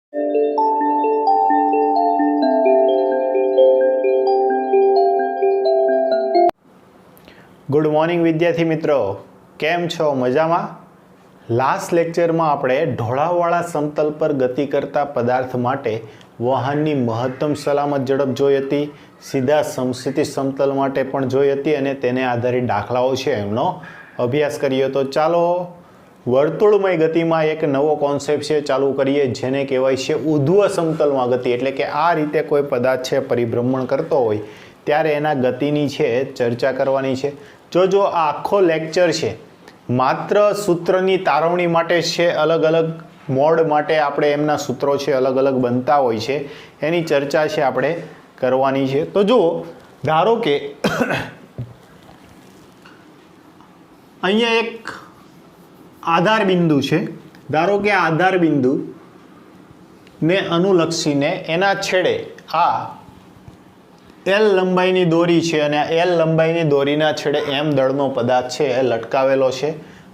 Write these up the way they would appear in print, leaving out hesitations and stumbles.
Good morning વિદ્યાર્થી મિત્રો, કેમ છો? મજામાં? લાસ્ટ લેક્ચરમાં આપણે ઢોળાવવાળા સમતલ પર ગતિ કરતા પદાર્થ માટે વાહનની મહત્તમ સલામત ઝડપ જોઈ હતી, સીધા સમસ્થિતિ સમતલ માટે પણ જોઈ હતી અને તેને આધારિત દાખલાઓ છે એમનો અભ્યાસ કર્યો. તો ચાલો વર્તુળમય ગતિમાં એક નવો કોન્સેપ્ટ છે ચાલુ કરીએ, જેને કહેવાય છે ઉધ્વ સમતલમાં ગતિ. એટલે કે આ રીતે કોઈ પદાર્થ છે પરિભ્રમણ કરતો હોય ત્યારે એના ગતિની છે ચર્ચા કરવાની છે. જો આ આખો લેક્ચર છે માત્ર સૂત્રની તારવણી માટે છે, અલગ અલગ મોડ માટે આપણે એમના સૂત્રો છે અલગ અલગ બનતા હોય છે, એની ચર્ચા છે આપણે કરવાની છે. તો જુઓ, ધારો કે અહીંયા એક આધાર બિંદુ છે. ધારો કે આ આધાર બિંદુ ને અનુલક્ષીને એના છેડે આ એલ લંબાઈની દોરી છે અને આ એલ લંબાઈની દોરીના છેડે એમ દળનો પદાર્થ છે એ લટકાવેલો છે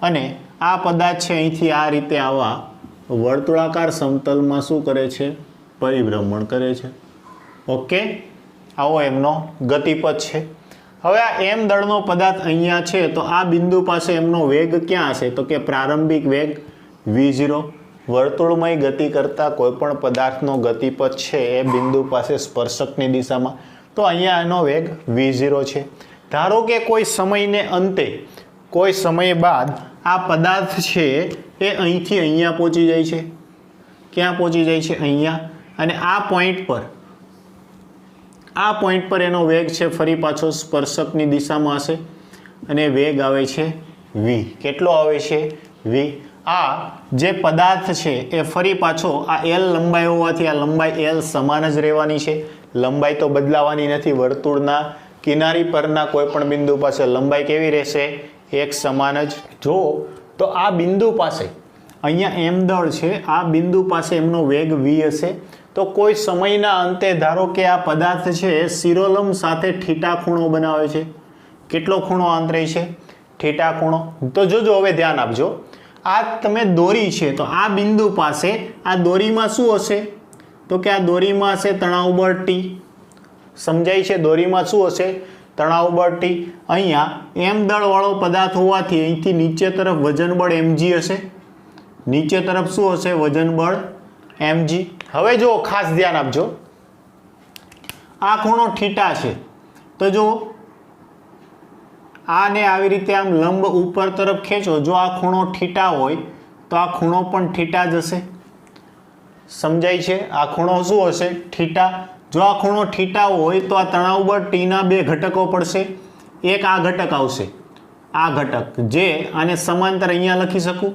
અને આ પદાર્થ છે અહીંથી આ રીતે આવા વર્તુળાકાર સમતલમાં શું કરે છે? પરિભ્રમણ કરે છે. ઓકે, આવો એમનો ગતિપથ છે. હવે આ એમ દળનો પદાર્થ અહીંયા છે તો આ બિંદુ પાસે એમનો વેગ ક્યાં હશે? તો કે પ્રારંભિક વેગ v0. વર્તુળમય ગતિ કરતા કોઈપણ પદાર્થનો ગતિપથ છે એ બિંદુ પાસે સ્પર્શકની દિશામાં, તો અહીંયા એનો વેગ v0 છે. ધારો કે કોઈ સમયને અંતે, કોઈ સમય બાદ આ પદાર્થ છે એ અહીંથી અહીંયા પહોંચી જાય છે. ક્યાં પહોંચી જાય છે? અહીંયા. અને આ પોઈન્ટ પર એનો વેગ છે ફરી પાછો સ્પર્શકની દિશામાં હશે અને વેગ આવે છે v. કેટલો આવે છે? v. આ જે પદાર્થ છે એ ફરી પાછો આ એલ લંબાઈ હોવાથી આ લંબાઈ એલ સમાન જ રહેવાની છે. લંબાઈ તો બદલાવાની નથી. વર્તુળના કિનારી પરના કોઈ પણ બિંદુ પાસે લંબાઈ કેવી રહેશે? એક સમાન જ. જો તો આ બિંદુ પાસે અહીંયા એમ દળ છે, આ બિંદુ પાસે એમનો વેગ v હશે. તો કોઈ સમયના અંતે ધારો કે આ પદાર્થ છે શિરોલંબ સાથે થીટા ખૂણો બનાવે છે. કેટલો ખૂણો આંતરે છે? થીટા ખૂણો. તો જોજો, હવે ધ્યાન આપજો. આ તમે દોરી છે તો આ બિંદુ પાસે આ દોરીમાં શું હશે? તો કે આ દોરીમાં હશે તણાવ બળ T. સમજાય છે? દોરીમાં શું હશે? તણાવ બળ T. અહીંયા એમ દળવાળો પદાર્થ હોવાથી અહીંથી નીચે તરફ વજન બળ mg હશે. નીચે તરફ શું હશે? વજન બળ mg. હવે જો ખાસ ધ્યાન આપજો, આ ખૂણો થીટા છે તો જો આને આવી રીતે આમ લંબ ઉપર તરફ ખેંચો. જો આ ખૂણો થીટા હોય તો આ ખૂણો પણ થીટા જ હશે. સમજાય છે? આ ખૂણો શું હશે? થીટા. જો આ ખૂણો થીટા હોય તો આ તણાવ બળ T ના બે ઘટકો પડશે. એક આ ઘટક આવશે, આ ઘટક, જે આને સમાંતર અહીંયા લખી શકું.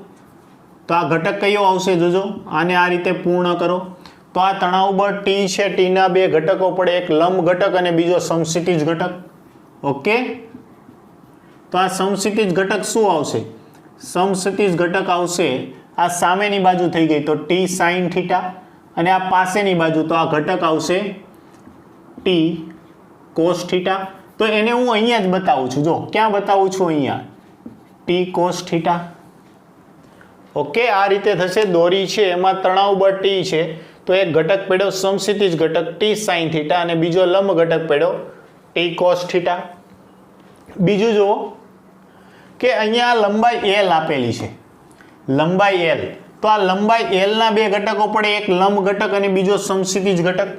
તો આ ઘટક કયો આવશે? જોજો, આને આ રીતે પૂર્ણ કરો તો આ તણાવ બળ T છે, T ના બે ઘટકો પડે, એક લંબ ઘટક અને બીજો સમક્ષિતિજ ઘટક. ઓકે, તો આ સમક્ષિતિજ ઘટક શું આવશે? સમક્ષિતિજ ઘટક આવશે આ સામેની બાજુ થઈ ગઈ તો T sin થીટા, અને આ પાસેની બાજુ તો આ ઘટક આવશે T cos થીટા. તો એને હું અહીંયા જ બતાવું છું. જો ક્યાં બતાવું છું? અહીંયા T cos થીટા. ઓકે, આ રીતે થશે. દોરી છે એમાં તણાવ બળ T છે તો એક ઘટક પડ્યો સમક્ષિતિજ ઘટક T sin થીટા અને બીજો લંબ ઘટક પડ્યો T cos થીટા. બીજું જુઓ કે અહીંયા લંબાઈ L આપેલી છે. લંબાઈ L, તો આ લંબાઈ L ના બે ઘટકો પડે, એક લંબ ઘટક અને બીજો સમક્ષિતિજ ઘટક.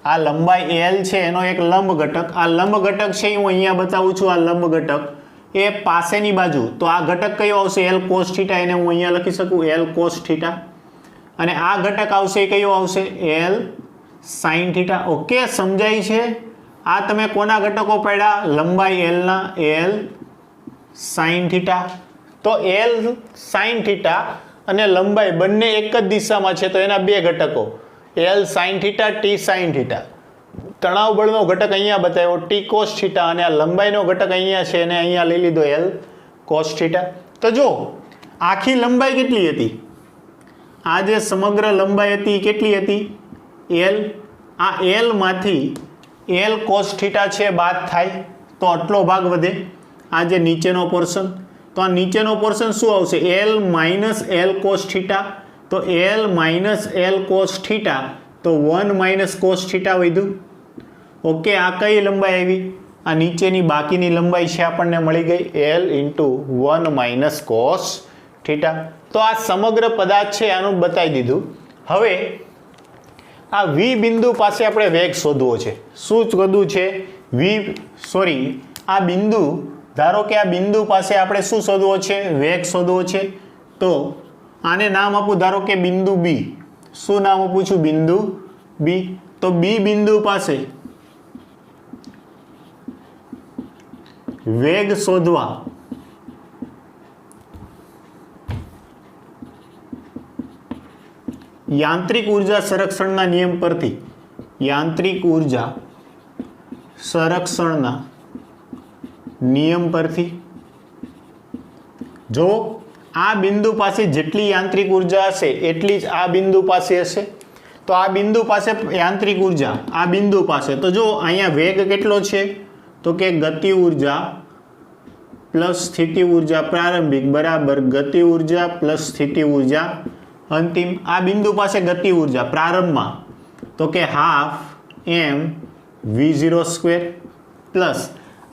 આ લંબાઈ L છે એનો એક લંબ ઘટક. આ લંબ ઘટક છે હું અહીંયા બતાવું છું. આ લંબ ઘટક એ પાસેની બાજુ તો આ ઘટક કયો આવશે? L cos theta. એને હું અહીંયા લખી શકું L cos થીટા. અને આ ઘટક આવશે એ કયો આવશે? L sin theta. ઓકે, સમજાય છે? આ તમે કોના ઘટકો પડ્યા? લંબાઈ L ના, L sin થીટા. તો L sin થીટા અને લંબાઈ બંને એક જ દિશામાં છે તો એના બે ઘટકો L sin theta, T sin theta. તણાવ બળનો ઘટક અહીંયા બતાવ્યો T cos થીટા અને આ લંબાઈનો ઘટક અહીંયા છે અને અહીંયા લઈ લીધો L cos થીટા. તો જો આખી લંબાઈ કેટલી હતી? આ જે સમગ્ર લંબાઈ હતી કેટલી હતી? L. આ L માંથી L cos થીટા છે બાદ થાય તો આટલો ભાગ વધે. આ જે નીચેનો પોર્શન, તો આ નીચેનો પોર્શન શું આવશે? L minus L cos theta તો L minus L cos theta, તો 1 માઇનસ કોસ થીટા વધ્યું. ઓકે, આ કઈ લંબાઈ આવી? આ નીચેની બાકીની લંબાઈ છે આપણને મળી ગઈ L into 1 minus cos theta. તો આ સમગ્ર પદાર્થ છે આનું બતાવી દીધું. હવે આ વી બિંદુ પાસે આપણે વેગ શોધવો છે. શું શોધવું છે? આ બિંદુ, ધારો કે આ બિંદુ પાસે આપણે શું શોધવો છે? વેગ શોધવો છે. તો આને નામ આપું, ધારો કે બિંદુ બી. શું નામ આપું છું? બિંદુ બી. તો બી બિંદુ પાસે વેગ શોધવા યાંત્રિક ઉર્જા સંરક્ષણના નિયમ પરથી, યાંત્રિક ઉર્જા સંરક્ષણના નિયમ પરથી જો આ બિંદુ પાસે જેટલી યાંત્રિક ઉર્જા હશે એટલી જ આ બિંદુ પાસે હશે. તો આ બિંદુ પાસે યાંત્રિક ઉર્જા, આ બિંદુ પાસે, તો જો અહીંયા વેગ કેટલો છે? તો કે ગતિ ઉર્જા પ્લસ સ્થિતિ ઉર્જા પ્રારંભિક બરાબર ગતિ ઉર્જા પ્લસ સ્થિતિ ઉર્જા અંતિમ. આ બિંદુ પાસે ગતિ ઉર્જા પ્રારંભમાં તો કે હાફ એમ v0 સ્ક્વેર પ્લસ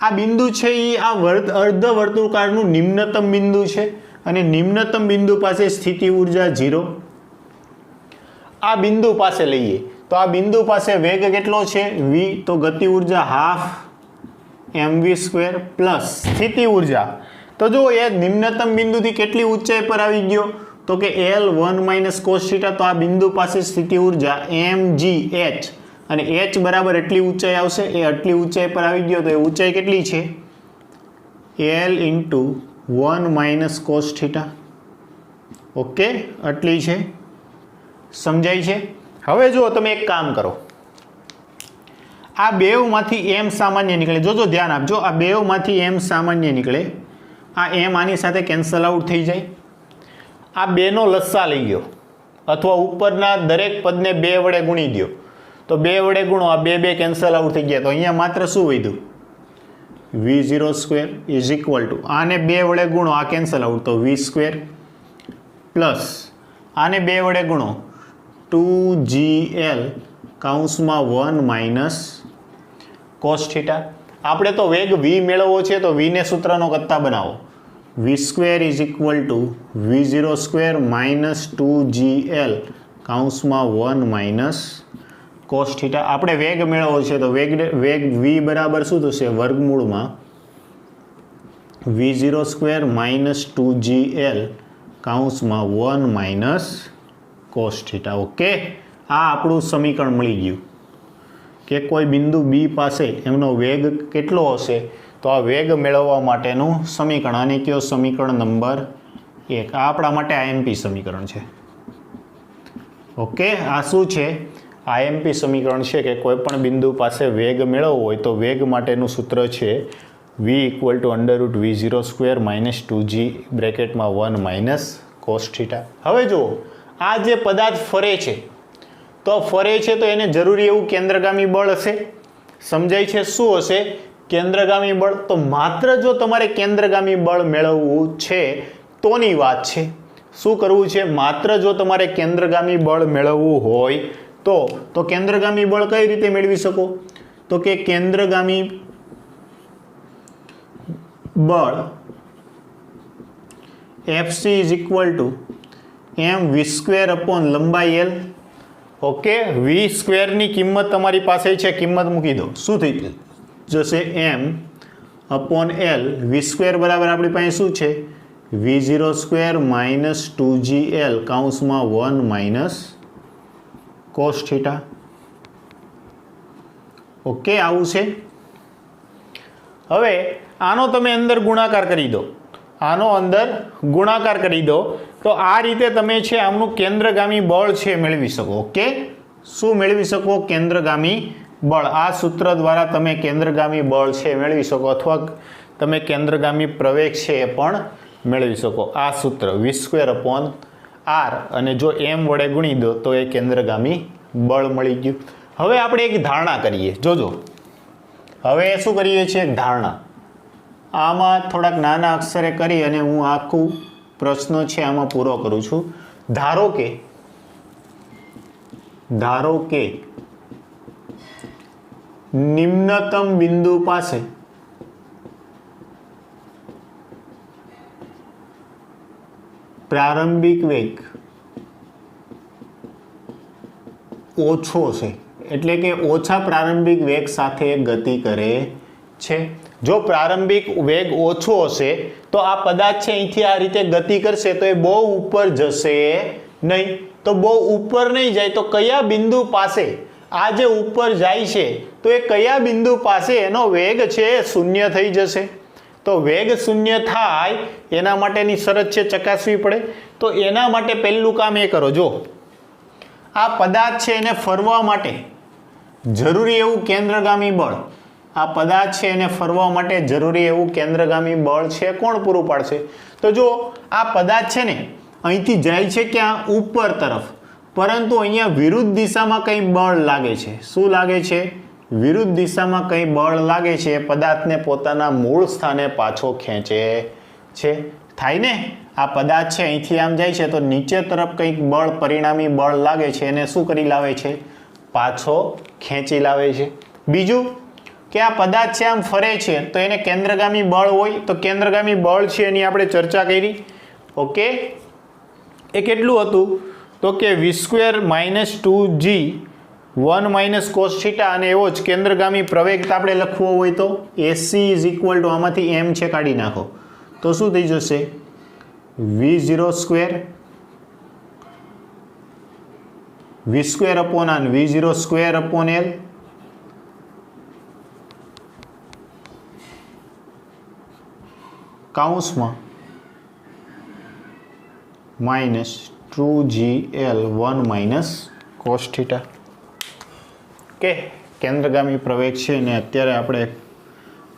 આ બિંદુ છે એ આ અર્ધ વર્તુળકારનું નિમ્નતમ બિંદુ છે અને નિમ્નતમ બિંદુ પાસે સ્થિતિ ઉર્જા 0. આ બિંદુ પાસે લઈએ તો આ બિંદુ પાસે વેગ કેટલો છે? v, તો ગતિ ઉર્જા હાફ mv સ્ક્વેર પ્લસ સ્થિતિ ઉર્જા. તો જો એ નિમ્નતમ બિંદુથી કેટલી ઊંચાઈ પર આવી ગયો? તો કે L 1 માઇનસ કોસ થીટા. તો આ બિંદુ પાસે સ્થિતિ ઉર્જા mgh અને h બરાબર એટલી ઊંચાઈ આવશે, એ આટલી ઊંચાઈ પર આવી ગયો. તો એ ઊંચાઈ કેટલી છે? L into 1 minus cos theta. Okay, આટલી છે. સમજાય છે? હવે જો તમે એક કામ કરો, આ બેવમાંથી m સામાન્ય નીકળે. જોજો, ધ્યાન આપજો, આ બેવમાંથી m સામાન્ય નીકળે. આ m આની સાથે કેન્સલ આઉટ થઈ જાય. આ બેનો લસ્સા લઈ ગયો અથવા ઉપરના દરેક પદને 2 વડે ગુણી દો. તો 2 વડે ગુણો, આ 2 કેન્સલ આઉટ થઈ ગયા. તો અહીંયા માત્ર શું વધ્યું? v0 square is equal two આને 2 વડે ગુણો, આ કેન્સલ આઉટ, તો v સ્ક્વેર પ્લસ આને 2 વડે ગુણો 2gl કૌંસમાં 1 માઇનસ કોસ થીટા. આપણે તો વેગ v મેળવવો છે તો v ને સૂત્રનો કરતા બનાવો. v square is equal two v0 square minus 2gl કૌંસમાં 1 માઇનસ કોસ થીટા. આપણે વેગ મેળવવો છે તો વેગ v બરાબર શું થશે? વર્ગમૂળમાં v0 સ્ક્વેર માઇનસ 2gl કૌંસમાં 1 માઇનસ કોસ થીટા. ઓકે, આ આપણું સમીકરણ મળી ગયું કે કોઈ બિંદુ બી પાસે એમનો વેગ કેટલો હશે. તો આ વેગ મેળવવા માટેનું સમીકરણ, આને કયો? સમીકરણ નંબર 1. આ આપણા માટે આઈએમપી સમીકરણ છે. ઓકે, આ શું છે? આઈએમપી સમીકરણ છે કે કોઈ પણ બિંદુ પાસે વેગ મેળવવો હોય તો વેગ માટેનું સૂત્ર છે v equal two under root v0 square minus 2g બ્રેકેટમાં 1 minus cos theta. હવે જુઓ, આ જે પદાર્થ ફરે છે તો ફરે છે તો એને જરૂરી એવું કેન્દ્રગામી બળ હશે. સમજાય છે? શું હશે? કેન્દ્રગામી બળ. તો માત્ર જો તમારે કેન્દ્રગામી બળ મેળવવું છે તોની વાત છે. શું કરવું છે? માત્ર જો તમારે કેન્દ્રગામી બળ મેળવવું હોય તો કેન્દ્રગામી બળ કઈ રીતે મેળવી શકો? તો કે કેન્દ્રગામી બળ Fc is equal two mv square upon લંબાઈ l. ઓકે, v સ્ક્વેરની કિંમત તમારી પાસે છે, કિંમત મૂકી દો. શું થઈ જશે? m upon l. v square બરાબર આપણી પાસે શું છે? v0 સ્ક્વેર માઇનસ 2gl કૌંસમાં 1 માઇનસ કોસ થીટા. ઓકે, આવું છે. હવે આનો તમે અંદર ગુણાકાર કરી દો, આનો અંદર ગુણાકાર કરી દો તો આ રીતે તમે છે આમનું કેન્દ્રગામી બળ છે મેળવી શકો. ઓકે, શું મેળવી શકો? કેન્દ્રગામી બળ. આ સૂત્ર દ્વારા તમે કેન્દ્રગામી બળ છે મેળવી શકો અથવા તમે કેન્દ્રગામી પ્રવેગ છે એ પણ મેળવી શકો. આ સૂત્ર v સ્ક્વેર અપોન r અને જો m વડે ગુણી દો તો એ કેન્દ્રગામી બળ મળી ગયું. હવે આપણે એક ધારણા કરીએ. જોજો, હવે શું કરીએ છીએ? એક ધારણા. આમાં થોડાક નાના અક્ષરે કરી અને હું આખું પ્રશ્ન છે આમાં પૂરો કરું છું. ધારો કે નિમ્નતમ બિંદુ પાસે પ્રારંભિક વેગ ઓછો છે, એટલે કે ઓછા પ્રારંભિક વેગ સાથે ગતિ કરે છે. જો પ્રારંભિક વેગ ઓછો હશે તો આ પદાર્થ છે અહીંથી આ રીતે ગતિ કરશે તો એ બહુ ઉપર જશે નહીં. તો બહુ ઉપર નહીં જાય તો કયા બિંદુ પાસે આ જે ઉપર જાય છે તો એ કયા બિંદુ પાસે એનો વેગ છે એ શૂન્ય થઈ જશે. તો વેગ શૂન્ય થાય એના માટેની શરત છે ચકાસવી પડે. તો એના માટે પહેલું કામ એ કરો, જો આ પદાર્થ છે એને ફરવા માટે જરૂરી એવું કેન્દ્રગામી બળ, આ પદાર્થ છે એને ફરવા માટે જરૂરી એવું કેન્દ્રગામી બળ છે કોણ પૂરું પાડશે? તો જો આ પદાર્થ છે ને અહીંથી જાય છે ક્યાં? ઉપર તરફ, પરંતુ અહીંયા વિરુદ્ધ દિશામાં કંઈ બળ લાગે છે. શું લાગે છે? વિરુદ્ધ દિશામાં કંઈ બળ લાગે છે, પદાર્થને પોતાના મૂળ સ્થાને પાછો ખેંચે છે. થાય ને? આ પદાર્થ છે અહીંથી આમ જાય છે તો નીચે તરફ કંઈક બળ, પરિણામી બળ લાગે છે, એને શું કરી લાવે છે? પાછો ખેંચી લાવે છે. બીજું કે આ પદાર્થ છે આમ ફરે છે તો એને કેન્દ્રગામી બળ હોય, તો કેન્દ્રગામી બળ છે એની આપણે ચર્ચા કરી. ઓકે, એ કેટલું હતું? તો કે v² - 2g 1 - cos θ, અને એવો જ કેન્દ્રગામી પ્રવેગ આપણે લખવો હોય તો AC = આમાંથી m છે કાઢી નાખો તો શું થઈ જશે? v02 v² v02 L કૌંસમાં -2gl 1 - cos θ. કે કેન્દ્રગામી પ્રવેગ છે ને અત્યારે આપણે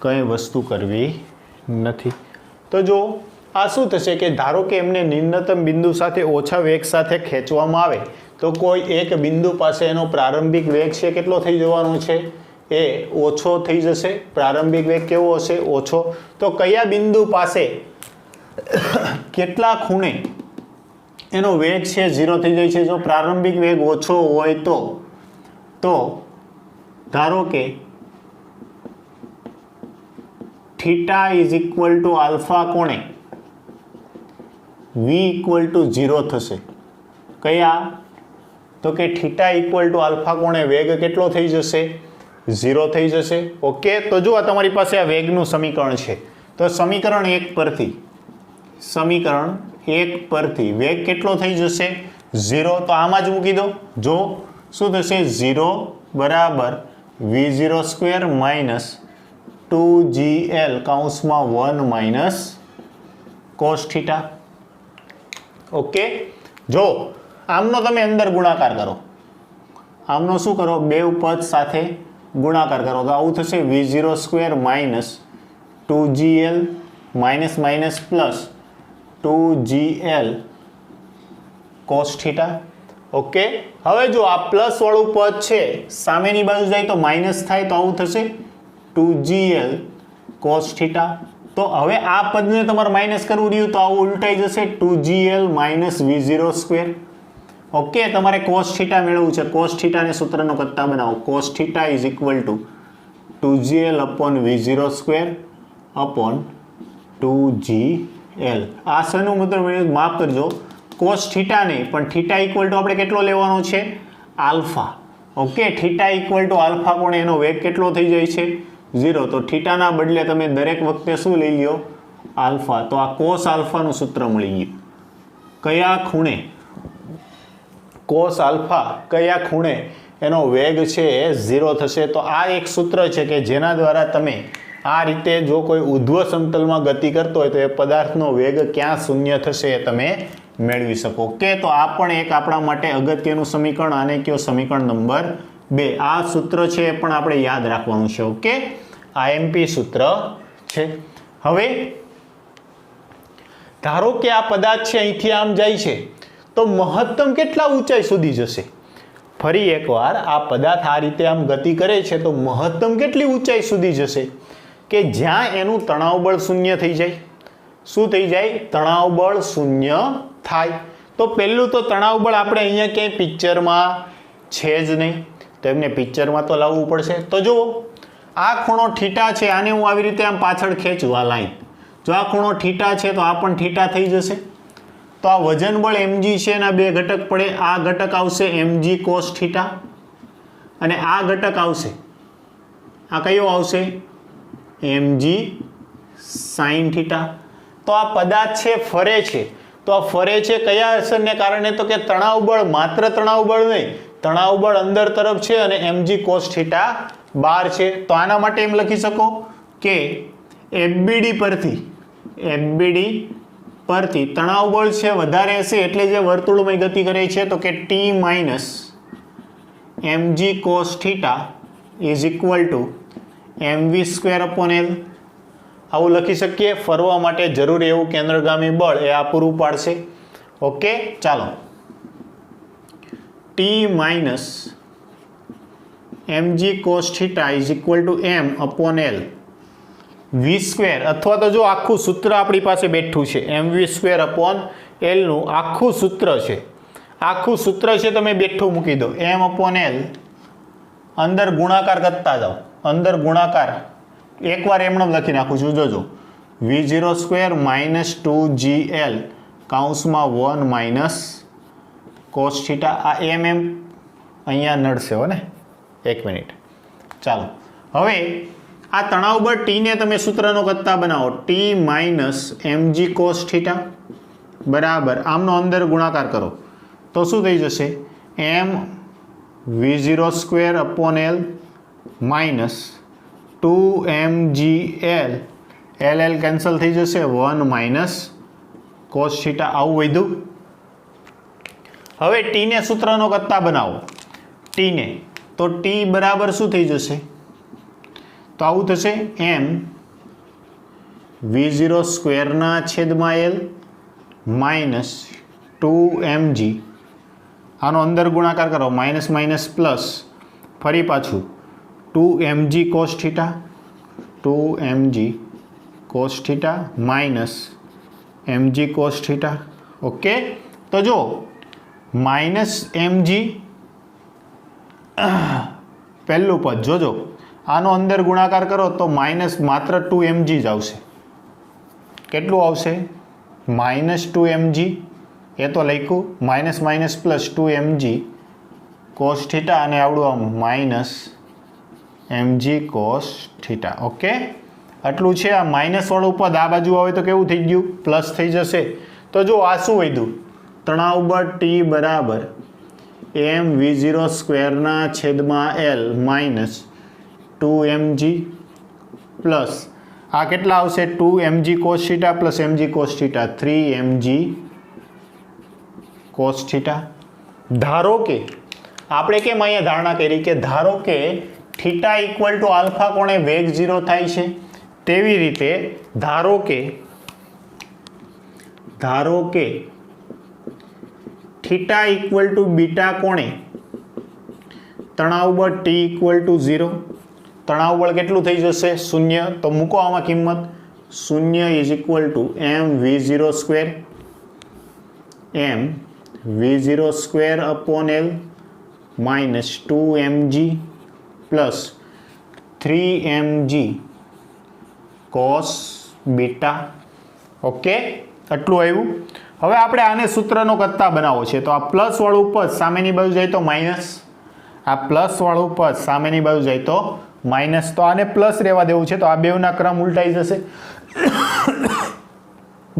કંઈ વસ્તુ કરવી નથી. તો જો આ શું થશે કે ધારો કે એમને નિમ્નતમ બિંદુ સાથે ઓછા વેગ સાથે ખેંચવામાં આવે તો કોઈ એક બિંદુ પાસે એનો પ્રારંભિક વેગ છે કેટલો થઈ જવાનો છે? એ ઓછો થઈ જશે. પ્રારંભિક વેગ કેવો હશે? ઓછો. તો કયા બિંદુ પાસે કેટલા ખૂણે એનો વેગ છે 0 થઈ જાય છે? જો પ્રારંભિક વેગ ઓછો હોય તો ધારો કે θ = આલ્ફા કોણે v = 0 થશે. કયા? તો કે θ = આલ્ફા કોણે વેગ કેટલો થઈ જશે? 0 થઈ જશે. ઓકે, તો જો આ તમારી પાસે આ વેગનું સમીકરણ છે તો સમીકરણ 1 પરથી વેગ કેટલો થઈ જશે? 0. તો આમાં જ મૂકી દો. જો શું થશે? 0 બરાબર v02 - 2gl કૌંસમાં 1 - cos θ. ઓકે, જો આમનો તમે અંદર ગુણાકાર કરો, આમનો શું કરો? બે પદ સાથે ગુણાકાર કરો તો આવું થશે v02 - 2gl - +2gl cos θ. Okay, હવે જો આ પ્લસ વાળું પદ છે સામેની બાજુ જાય તો માઇનસ થાય તો આવું થશે 2gl cos θ. તો હવે આ પદને તમારે માઇનસ કરવું રહ્યું તો આવું ઉલટાઈ જશે 2gl - v02. ઓકે, તમારે cos θ મેળવવું છે. cos θ ને સૂત્રનો કરતા બનાવો. cos θ = 2gl / v02 / 2gl. આ શેનું મતલબ? માફ કરજો, cos θ નહીં પણ θ = આપણે કેટલો લેવાનો છે? આલ્ફા. ઓકે, θ = આલ્ફા કોણે એનો વેગ કેટલો થઈ જાય છે? 0. તો θ ના બદલે તમે દરેક વખતે શું લઈ લ્યો? આલ્ફા. તો આ cos આલ્ફાનું સૂત્ર મળી ગયું. કયા ખૂણે cos આલ્ફા કયા ખૂણે એનો વેગ છે એ 0 થશે? તો આ એક સૂત્ર છે કે જેના દ્વારા તમે આ રીતે જો કોઈ ઉધ્વ સમતલમાં ગતિ કરતો હોય તો એ પદાર્થનો વેગ ક્યાં શૂન્ય થશે એ તમે મેળવી શકો. ઓકે, તો આ પણ એક આપણા માટે અગત્યનું સમીકરણ, આને કયો? સમીકરણ નંબર 2. આ સૂત્ર છે એ પણ આપણે યાદ રાખવાનું છે. ઓકે, IMP સૂત્ર છે. હવે ધારો કે આ પદાર્થ છે અહીંથી આમ જાય છે તો મહત્તમ કેટલા ઊંચાઈ સુધી જશે? ફરી એકવાર આ પદાર્થ આ રીતે આમ ગતિ કરે છે તો મહત્તમ કેટલી ઊંચાઈ સુધી જશે? કે જ્યાં એનું તણાવ બળ શૂન્ય થઈ જાય. શું થઈ જાય? તણાવ બળ શૂન્ય થાય. તો પહેલું તો તણાવ બળ આપણે અહીંયા ક્યાંય પિક્ચરમાં છે જ નહીં, તો એમને પિક્ચરમાં તો લાવવું પડશે. તો જુઓ આ ખૂણો થીટા છે, આને હું આવી રીતે આમ પાછળ ખેંચું આ લાઈન, જો આ ખૂણો થીટા છે તો આ પણ થીટા થઈ જશે. તો આ વજન બળ mg છે એના બે ઘટક પડે, આ ઘટક આવશે mg cos થીટા અને આ ઘટક આવશે, આ કયો આવશે mg sin થીટા. તો આ પદાર્થ છે ફરે છે, તો આ ફરે છે કયા અસરને કારણે, તો કે તણાવ બળ, માત્ર તણાવ બળ નહીં, તણાવ બળ અંદર તરફ છે અને mg cos થીટા બહાર છે. તો આના માટે એમ લખી શકો કે FBD પરથી તણાવ બળ છે વધારે હશે એટલે જે વર્તુળમય ગતિ કરે છે તો કે T minus mg cos theta is equal two mv square upon L. આવું લખી શકીએ. ફરવા માટે જરૂરી એવું કેન્દ્રગામી બળ એ આ પૂરું પાડશે. ઓકે, ચાલો T minus mg cos theta is equal two m upon L v square, અથવા તો જો આખું સૂત્ર આપણી પાસે બેઠું છે mv સ્ક્વેર અપોન L નું આખું સૂત્ર છે, આખું સૂત્ર છે તમે બેઠું મૂકી દો, m અપોન L અંદર ગુણાકાર કરતા જાઓ, અંદર ગુણાકાર એકવાર એમણે લખી નાખું છું, જોજો v0 સ્ક્વેર માઇનસ 2gl કૌંસમાં 1 માઇનસ cos થીટા. આ mm અહીંયા નડશે હો ને, એક મિનિટ. ચાલો હવે આ તણાવ બળ T ને તમે સૂત્રનો કરતા બનાવો, T minus mg cos theta બરાબર આમનો અંદર ગુણાકાર કરો તો શું થઈ જશે m v0 square upon L minus 2mgl LL cancel થઈ જશે, 1 માઇનસ cos થીટા. આવું વધ્યું. હવે T ને સૂત્રનો કરતા બનાવો, T ને, તો T બરાબર શું થઈ જશે, તો આવું થશે m v0 સ્ક્વેરના છેદમાં L માઇનસ 2mg, આનો અંદર ગુણાકાર કરો, માઇનસ માઇનસ પ્લસ, ફરી પાછું 2mg cos theta, 2mg cos theta minus mg cos theta. Okay, તો જો માઇનસ mg પહેલું પદ જોજો, આનો અંદર ગુણાકાર કરો તો માઇનસ માત્ર 2mg જ આવશે. કેટલું આવશે માઇનસ 2mg, એ તો લખ્યું, minus minus plus 2mg cos theta અને આવડું આમ minus mg cos theta. Okay, આટલું છે. આ માઇનસ વાળું પદ આ બાજુ આવે તો કેવું થઈ ગયું, પ્લસ થઈ જશે. તો જો આ શું વધ્યું, તણાવ બળ T બરાબર m v0 સ્ક્વેરના છેદમાં L માઇનસ 2mg પ્લસ આ કેટલા આવશે 2mg cos theta plus mg cos theta, 3mg cos theta. ધારો કે આપણે કેમ અહીંયા ધારણા કરી કે ધારો કે થીટા ઇક્વલ ટુ આલ્ફા કોણે વેગ 0 થાય છે, તેવી રીતે ધારો કે થીટા ઇક્વલ ટુ બીટા કોણે તણાવ બળ T ઇક્વલ ટુ 0, તણાવ બળ કેટલું થઈ જશે 0, તો મૂકો આમાં કિંમત, 0 is equal two m v0 square, m v0 square upon L minus 2mg plus 3mg cos beta. Okay, આટલું આવ્યું. હવે આપણે આને સૂત્રનો કરતા બનાવવો છે, તો આ પ્લસ વાળું પદ સામેની બાજુ જાય તો માઇનસ, આ પ્લસ વાળું પદ સામેની બાજુ જાય તો માઇનસ, તો આને પ્લસ રહેવા દેવું છે, તો આ બેવના ક્રમ ઉલટાઈ જશે.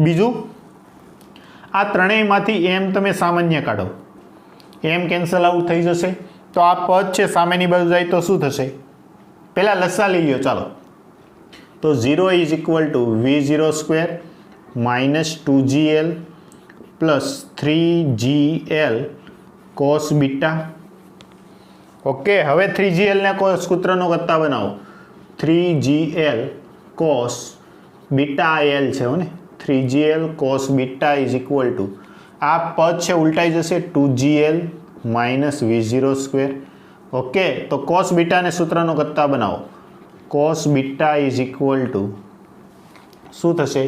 બીજું, આ ત્રણેયમાંથી m તમે સામાન્ય કાઢો, m કેન્સલ આઉટ થઈ જશે, તો આ પદ છે સામેની બાજુ જાય તો શું થશે, પહેલાં લસા લઈ લ્યો. ચાલો, તો 0 is equal two v0 square minus 2gl plus 3gl cos beta. Okay, હવે 3gl ને સૂત્રનો કરતા બનાવો, 3gl cos બીટા L છે હો ને, 3gl cos beta is equal two આ પદ છે ઉલટાઈ જશે 2gl minus v0 square. Okay, તો cos બીટાને સૂત્રનો કરતા બનાવો, cos beta is equal two શું થશે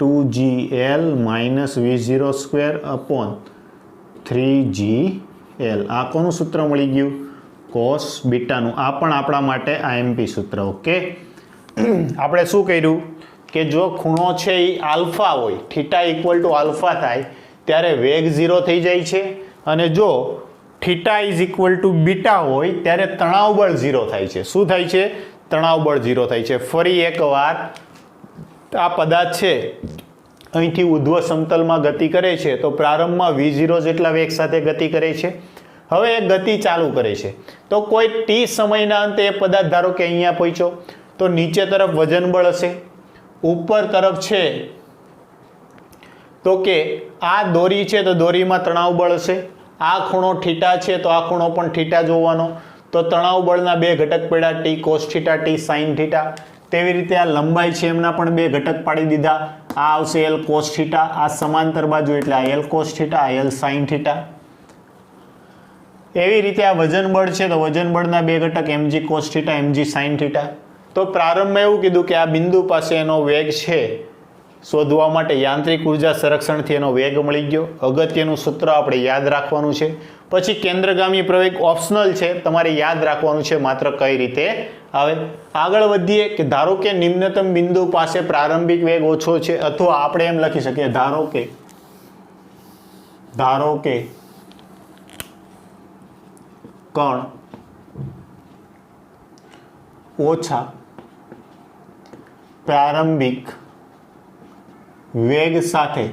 2gl minus v0 square upon 3gl. આ કોનું સૂત્ર મળી ગયું? કોસ બીટાનું. આ પણ આપણા માટે આઈએમપી સૂત્ર. ઓકે, આપણે શું કર્યું કે જો ખૂણો છે એ આલ્ફા હોય, થીટા ઇક્વલ ટુ આલ્ફા થાય ત્યારે વેગ 0 થઈ જાય છે, અને જો theta is equal two beta હોય ત્યારે તણાવ બળ 0 થાય છે. શું થાય છે? તણાવ બળ 0 થાય છે. ફરી એકવાર આ પદાર્થ છે અહીંથી ઉધ્વ સમતલમાં ગતિ કરે છે તો પ્રારંભમાં v0 જેટલા વેગ સાથે ગતિ કરે છે. હવે એ ગતિ ચાલુ કરે છે તો કોઈ t સમયના અંતે એ પદાર્થ ધારો કે અહીંયા પહોંચ્યો તો નીચે તરફ વજન બળ હશે, ઉપર તરફ છે તો કે આ દોરી છે તો દોરીમાં તણાવ બળ હશે, આ ખૂણો થીટા છે તો આ ખૂણો પણ થીટા જોવાનો, તો તણાવ બળના બે ઘટક પડ્યા, T cos theta, T sine theta. તેવી રીતે આ લંબાઈ છે એમના પણ બે ઘટક પાડી દીધા. આ આવશે એલ કોસ થીટા, આ સમાંતર બાજુ એટલે આ એલ કોસ થીટા, આ એલ સાઇન થીટા. એવી રીતે આ વજન બળ છે તો વજન બળના બે ઘટક mg cos theta, mg sine theta. તો પ્રારંભમાં એવું કીધું કે આ બિંદુ પાસે એનો વેગ છે શોધવા માટે યાંત્રિક ઉર્જા સંરક્ષણથી એનો વેગ મળી ગયો. અગત્યનું સૂત્ર આપણે યાદ રાખવાનું છે. પછી કેન્દ્રગામી પ્રવેગ ઓપ્શનલ છે, તમારે યાદ રાખવાનું છે માત્ર કઈ રીતે આવે. આગળ વધીએ કે ધારો કે નિમ્નતમ બિંદુ પાસે પ્રારંભિક વેગ ઓછો છે, અથવા આપણે એમ લખી શકીએ ધારો કે કણ ઓછા પ્રારંભિક વેગ સાથે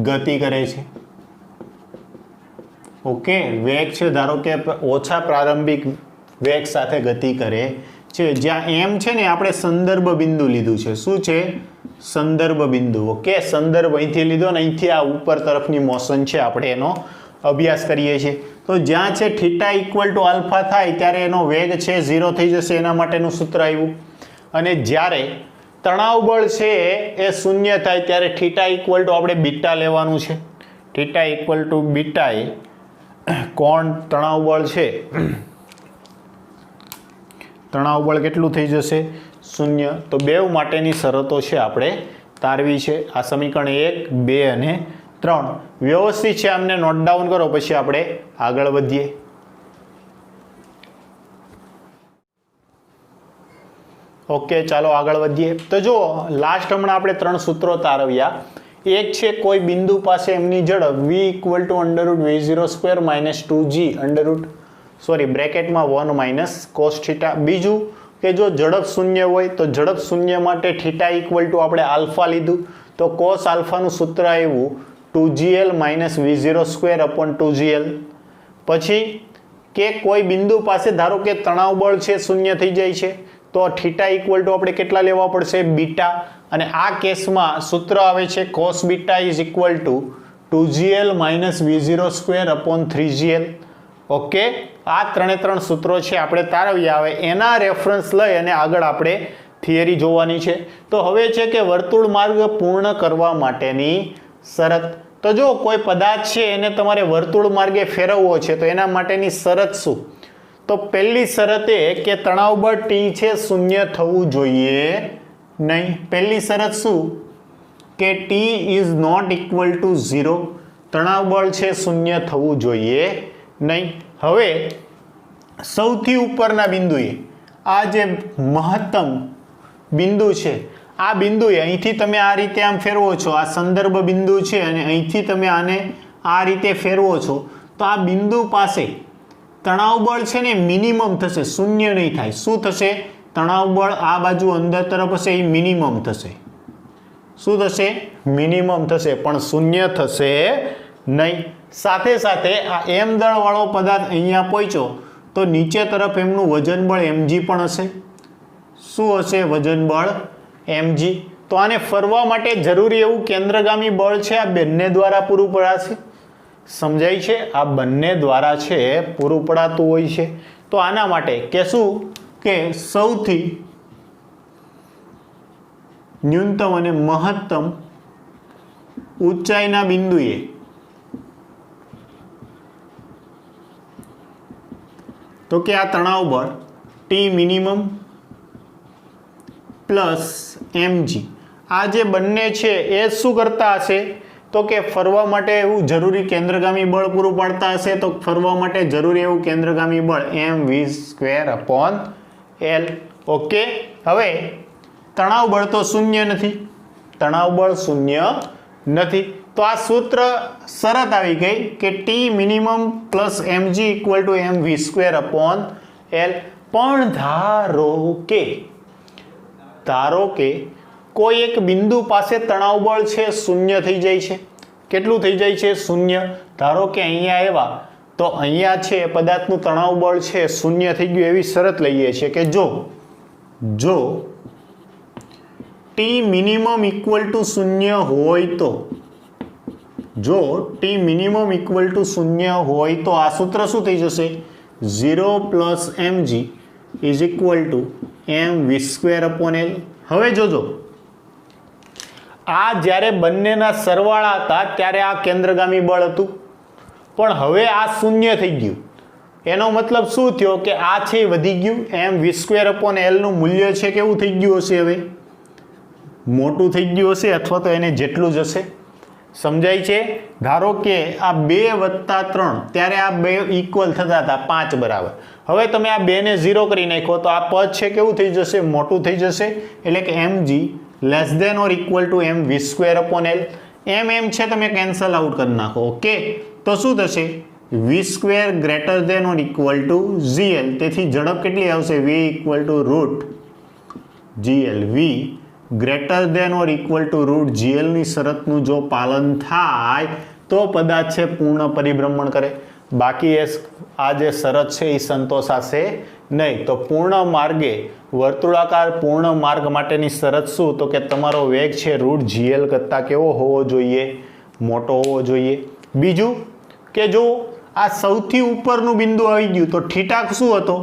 ગતિ કરે છે. ઓકે, વેગ છે ધારો કે ઓછા પ્રારંભિક વેગ સાથે ગતિ કરે છે. જ્યાં એમ છે ને આપણે સંદર્ભ બિંદુ લીધું છે. શું છે? સંદર્ભ બિંદુ. ઓકે, સંદર્ભ અહીંથી લીધો ને અહીંથી આ ઉપર તરફની મોશન છે, આપણે એનો અભ્યાસ કરીએ છીએ. તો જ્યાં છે થીટા ઇક્વલ ટુ આલ્ફા થાય ત્યારે એનો વેગ છે 0 થઈ જશે, એના માટેનું સૂત્ર આવ્યું. અને જ્યારે તણાવ બળ છે એ 0 થાય ત્યારે થીટા ઇક્વલ ટુ આપણે બીટા લેવાનું છે. થીટા ઇક્વલ ટુ બીટા એ કોણ તણાવ બળ છે, તણાવ બળ કેટલું થઈ જશે? 0. તો બેવ માટેની શરતો છે આપણે તારવી છે. આ સમીકરણ 1, 2 અને 3 વ્યવસ્થિત છે, આમને નોટ ડાઉન કરો પછી આપણે આગળ વધીએ. ઓકે, ચાલો આગળ વધીએ. તો જો લાસ્ટ હમણાં આપણે 3 સૂત્રો તારવ્યા. એક છે કોઈ બિંદુ પાસે એમની ઝડપ v equal two under root v0 square minus 2g બ્રેકેટમાં 1 minus cos theta. બીજું કે જો ઝડપ શૂન્ય હોય તો ઝડપ શૂન્ય માટે થીટા ઇક્વલ ટુ આપણે આલ્ફા લીધું તો કોસ આલ્ફાનું સૂત્ર આવ્યું 2gl minus v0 square upon 2gl. પછી કે કોઈ બિંદુ પાસે ધારો કે તણાવ બળ છે 0 થઈ જાય છે તો થીટા ઇક્વલ ટુ આપણે કેટલા લેવા પડશે? બીટા. અને આ કેસમાં સૂત્ર આવે છે cos beta is equal two 2gl minus v0 square upon 3gl. Okay, આ 3 સૂત્રો છે આપણે તારવ્યા. આવે એના રેફરન્સ લઈ અને આગળ આપણે થિયરી જોવાની છે. તો હવે છે કે વર્તુળ માર્ગ પૂર્ણ કરવા માટેની શરત. તો જો કોઈ પદાર્થ છે એને તમારે વર્તુળ માર્ગે ફેરવવો છે તો એના માટેની શરત શું? તો પહેલી શરત એ કે તણાવ બળ T છે 0 થવું જોઈએ નહીં. પહેલી શરત શું? કે T is not equal to 0, તણાવ બળ છે 0 થવું જોઈએ નહીં. હવે સૌથી ઉપરના બિંદુએ આ જે મહત્તમ બિંદુ છે, આ બિંદુએ અહીંથી તમે આ રીતે આમ ફેરવો છો, આ સંદર્ભ બિંદુ છે અને અહીંથી તમે આને આ રીતે ફેરવો છો તો આ બિંદુ પાસે તણાવ બળ છે ને મિનિમમ થશે, 0 નહીં થાય. શું થશે? તણાવ બળ આ બાજુ અંદર તરફ હશે એ મિનિમમ થશે. શું થશે? મિનિમમ થશે, પણ 0 થશે નહીં. સાથે સાથે આ m દળવાળો પદાર્થ અહીંયા પહોંચ્યો તો નીચે તરફ એમનું વજન બળ mg પણ હશે. શું હશે? વજન બળ mg. તો આને ફરવા માટે જરૂરી એવું કેન્દ્રગામી બળ છે આ બંને દ્વારા પૂરું પડાશે. સમજાય છે? આ બંને દ્વારા છે પૂરું પડાતું હોય છે. તો આના માટે કે શું કે સૌથી ન્યૂનતમ અને મહત્તમ ઊંચાઈના બિંદુએ તો કે આ તણાવ બળ T મિનિમમ પ્લસ mg આ જે બંને છે એ શું કરતા હશે તો કે ફરવા માટે એવું જરૂરી કેન્દ્રગામી બળ પૂરું પાડતા હશે તો ફરવા માટે જરૂરી એવું કેન્દ્રગામી બળ mv²/L. ઓકે, હવે તણાવ બળ તો શૂન્ય નથી, તણાવ બળ શૂન્ય નથી, તો આ સૂત્ર શરત આવી ગઈ કે T minimum plus mg equal to mv²/L. પણ ધારો કે કોઈ એક બિંદુ પાસે તણાવ બળ છે શૂન્ય થઈ જાય છે. કેટલું થઈ જાય છે? શૂન્ય. ધારો કે અહીંયા આવ્યા તો અહીંયા છે પદાર્થનું તણાવ બળ છે શૂન્ય થઈ ગયું, એવી શરત લઈએ છીએ કે જો T મિનિમમ ઇક્વલ ટુ શૂન્ય હોય તો, જો T મિનિમમ ઇક્વલ ટુ શૂન્ય હોય તો આ સૂત્ર શું થઈ જશે? 0 plus mg is equal to mv²/L. હવે જોજો, આ જ્યારે બંનેના સરવાળા હતા ત્યારે આ કેન્દ્રગામી બળ હતું, પણ હવે આ શૂન્ય થઈ ગયું. એનો મતલબ શું થયો કે આ છે વધી ગયું, mv²/L નું મૂલ્ય છે કેવું થઈ ગયું હશે? હવે મોટું થઈ ગયું હશે અથવા તો એને જેટલું જ હશે. સમજાય છે? ધારો કે આ 2 વત્તા 3 ત્યારે આ 2 ઇક્વલ થતા હતા 5 બરાબર. હવે તમે આ 2 ને 0 કરી નાખો તો આ પદ છે કેવું થઈ જશે? મોટું થઈ જશે. એટલે કે mg less than or equal to mv²/L. એમ છે તમે કેન્સલ આઉટ કરી નાખો. ઓકે, તો શું થશે? v² greater than or equal to gl. તેથી ઝડપ કેટલી આવશે? v equal to root gl. v greater than or equal to root gl ની શરતનું જો પાલન થાય તો પદાર્થ છે પૂર્ણ પરિભ્રમણ કરે. બાકી આ જે શરત છે એ સંતોષાશે નહીં. તો પૂર્ણ માર્ગે વર્તુળાકાર પૂર્ણ માર્ગ માટેની શરત શું? તો કે તમારો વેગ છે રૂટ gl કરતાં કેવો હોવો જોઈએ? મોટો હોવો જોઈએ. બીજું કે જો આ સૌથી ઉપરનું બિંદુ આવી ગયું તો થીટા શું હતો?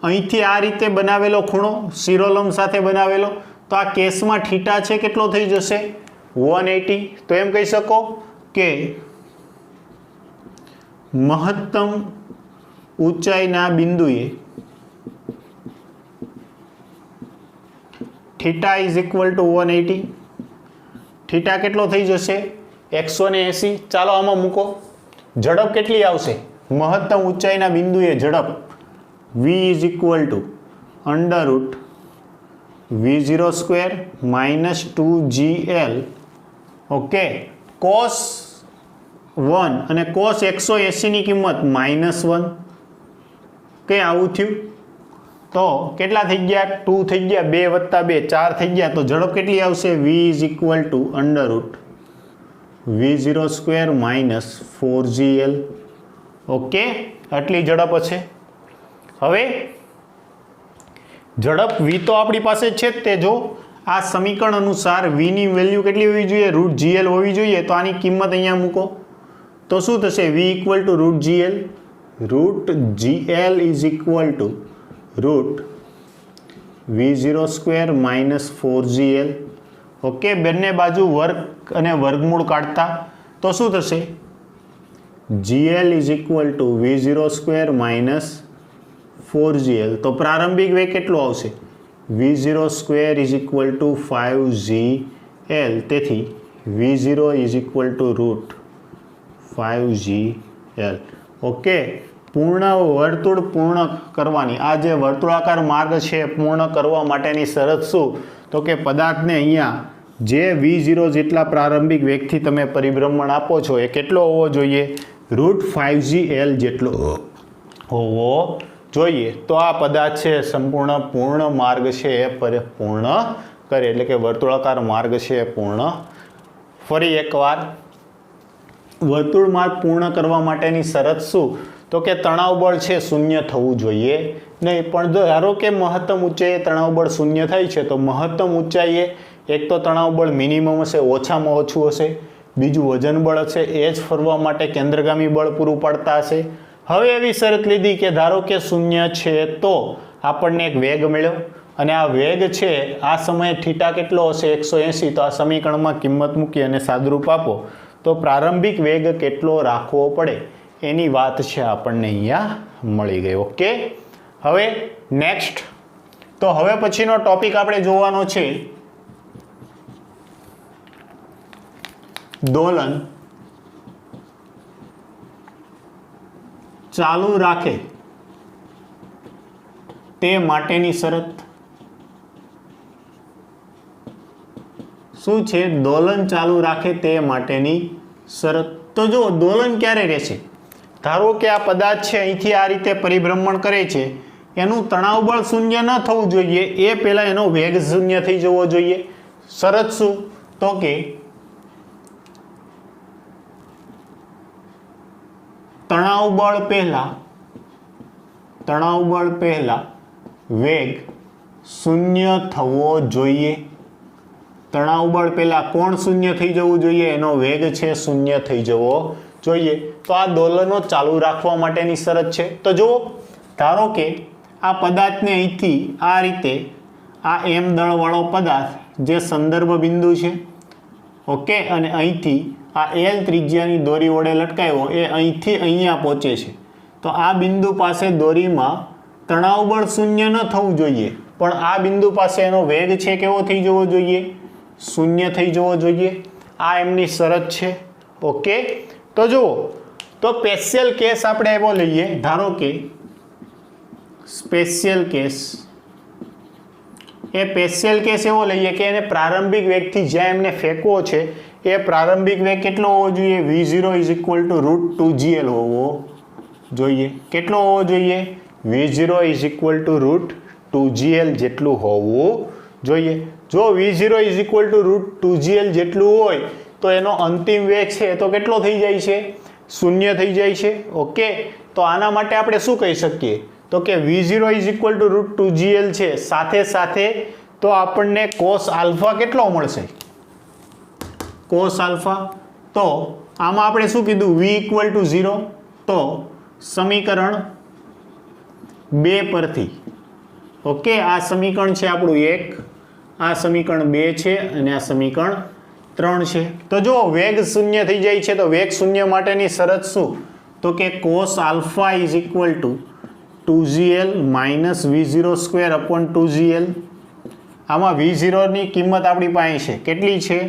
અહીંથી આ રીતે બનાવેલો ખૂણો શિરોલંબ સાથે બનાવેલો, તો આ કેસમાં થીટા છે કેટલો થઈ જશે? 180. તો એમ કહી શકો કે મહત્તમ ઊંચાઈના બિંદુએ theta is equal two 180. Theta કેટલો થઈ જશે? 180. ચાલો આમાં મૂકો. ઝડપ કેટલી આવશે? મહત્તમ ઊંચાઈના બિંદુએ ઝડપ v is equal two under v0² minus 2gl. Okay, cos 1 અને cos 180 ની કિંમત -1. કે આવું થયું તો કેટલા થઈ ગયા? 2 થઈ ગયા, 2 વત્તા 2 4 થઈ ગયા. તો ઝડપ કેટલી આવશે? v is equal two under route v0² minus 4gl. Okay, આટલી ઝડપ હશે. હવે ઝડપ v તો આપણી પાસે છે જ તે. જો આ સમીકરણ અનુસાર v ની વેલ્યુ કેટલી હોવી જોઈએ? રૂટ gl હોવી જોઈએ. તો આની કિંમત અહીંયા મૂકો તો શું થશે? v equal to root gl. રૂટ gl is equal to root v0² minus 4gl. Okay, બંને બાજુ વર્ગ અને વર્ગમૂળ કાઢતા તો શું થશે? gl is equal two v0² minus 4gl. તો પ્રારંભિક વેગ કેટલો આવશે? v0² is equal two 5gl. તેથી v0 is equal to root 5gl. Okay, પૂર્ણ વર્તુળ પૂર્ણ કરવાની આ જે વર્તુળાકાર માર્ગ છે પૂર્ણ કરવા માટેની શરત શું? તો કે પદાર્થને અહીંયા જે v0 જેટલા પ્રારંભિક વેગથી તમે પરિભ્રમણ આપો છો એ કેટલો હોવો જોઈએ? રૂટ 5gl જેટલો હોવો જોઈએ. તો આ પદાર્થ છે સંપૂર્ણ પૂર્ણ માર્ગ છે એ પૂર્ણ કરે, એટલે કે વર્તુળાકાર માર્ગ છે એ પૂર્ણ. ફરી એકવાર, વર્તુળ માર્ગ પૂર્ણ કરવા માટેની શરત શું? તો કે તણાવ બળ છે શૂન્ય થવું જોઈએ નહીં. પણ ધારો કે મહત્તમ ઊંચાઈએ તણાવ બળ શૂન્ય થાય છે તો મહત્તમ ઊંચાઈએ એક તો તણાવ બળ મિનિમમ હશે, ઓછામાં ઓછું હશે. બીજું વજન બળ હશે, એ જ ફરવા માટે કેન્દ્રગામી બળ પૂરું પાડતા હશે. હવે એવી શરત લીધી કે ધારો કે શૂન્ય છે તો આપણને એક વેગ મળ્યો અને આ વેગ છે આ સમયે થીટા કેટલો હશે? 180. તો આ સમીકરણમાં કિંમત મૂકી અને સાદુરૂપ આપો તો પ્રારંભિક વેગ કેટલો રાખવો પડે એની વાત છે આપણને અહીંયા મળી ગઈ. ઓકે, હવે નેક્સ્ટ. તો હવે પછીનો ટોપિક આપણે જોવાનો છે દોલન ચાલુ રાખે તે માટેની શરત શું છે? દોલન ચાલુ રાખે તે માટેની શરત. તો જો દોલન ક્યારે રહેશે? ધારો કે આ પદાર્થ છે અહીંથી આ રીતે પરિભ્રમણ કરે છે, એનું તણાવ બળ શૂન્ય ન થવું જોઈએ, એ પહેલા એનો વેગ શૂન્ય થઈ જવો જોઈએ. શરત શું? તો કે તણાવ બળ પહેલા વેગ શૂન્ય થવો જોઈએ. તણાવ બળ પહેલા કોણ શૂન્ય થઈ જવું જોઈએ? એનો વેગ છે શૂન્ય થઈ જવો જોઈએ. તો આ દોલનો ચાલુ રાખવા માટેની શરત છે. તો જો ધારો કે આ પદાર્થને અહીંથી આ રીતે આ એમ દળવાળો પદાર્થ જે સંદર્ભ બિંદુ છે, ઓકે, અને અહીંથી આ એલ ત્રિજ્યાની દોરી વડે લટકાવ્યો એ અહીંથી અહીંયા પહોંચે છે. તો આ બિંદુ પાસે દોરીમાં તણાવ બળ શૂન્ય ન થવું જોઈએ, પણ આ બિંદુ પાસે એનો વેગ છે કેવો થઈ જવો જોઈએ? શૂન્ય થઈ જવો જોઈએ. આ એમની શરત છે. ઓકે, તો જુઓ, તો સ્પેશિયલ કેસ આપણે એવો લઈએ. ધારો કે સ્પેશિયલ કેસ, એ સ્પેશિયલ કેસ એવો લઈએ કે એને પ્રારંભિક વેગથી જ્યાં એમને ફેંકવો છે એ પ્રારંભિક વેગ કેટલો હોવો જોઈએ? v0 = √2gl હોવો જોઈએ. કેટલો હોવો જોઈએ? v0 = √2gl જેટલું હોવું જોઈએ. જો v0 = √2gl જેટલું હોય તો એનો અંતિમ વેગ છે તો કેટલો થઈ જાય છે? શૂન્ય થઈ જાય છે. ઓકે, તો આના માટે આપણે શું કહી શકીએ? તો કે v0 = √2gl છે, સાથે સાથે તો આપણને cos આલ્ફા કેટલો મળશે? cos alpha. તો આમાં આપણે શું કીધું? v = 0. તો સમીકરણ 2 પરથી, ઓકે, આ સમીકરણ છે આપણું 1, આ સમીકરણ 2 છે અને આ સમીકરણ 3 છે. તો જો વેગ શૂન્ય થઈ જાય છે તો વેગ શૂન્ય માટેની શરત શું? તો કે cos આલ્ફા = 2gl - v02/2gl. આમાં v0 ની કિંમત આપણી પાસે છે. કેટલી છે?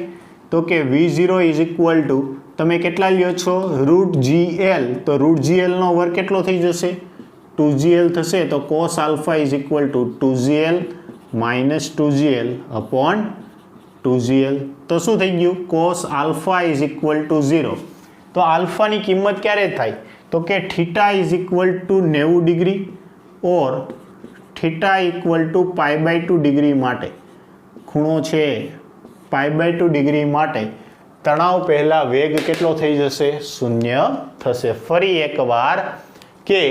તો કે v0 = તમે કેટલા લ્યો છો? √gl. તો √gl નો વર્ગ કેટલો થઈ જશે? 2gl થશે. તો cos આલ્ફા = 2gl - 2gl/2gl. તો શું થઈ ગયું? cos alpha = 0. તો આલ્ફાની કિંમત ક્યારે થાય? તો કે થીટા = 90 ડિગ્રી ઓર થીટા = π/2 ડિગ્રી માટે, ખૂણો છે π/2 ડિગ્રી માટે તણાવ પહેલા વેગ કેટલો થઈ જશે? શૂન્ય થશે. ફરી એકવાર કે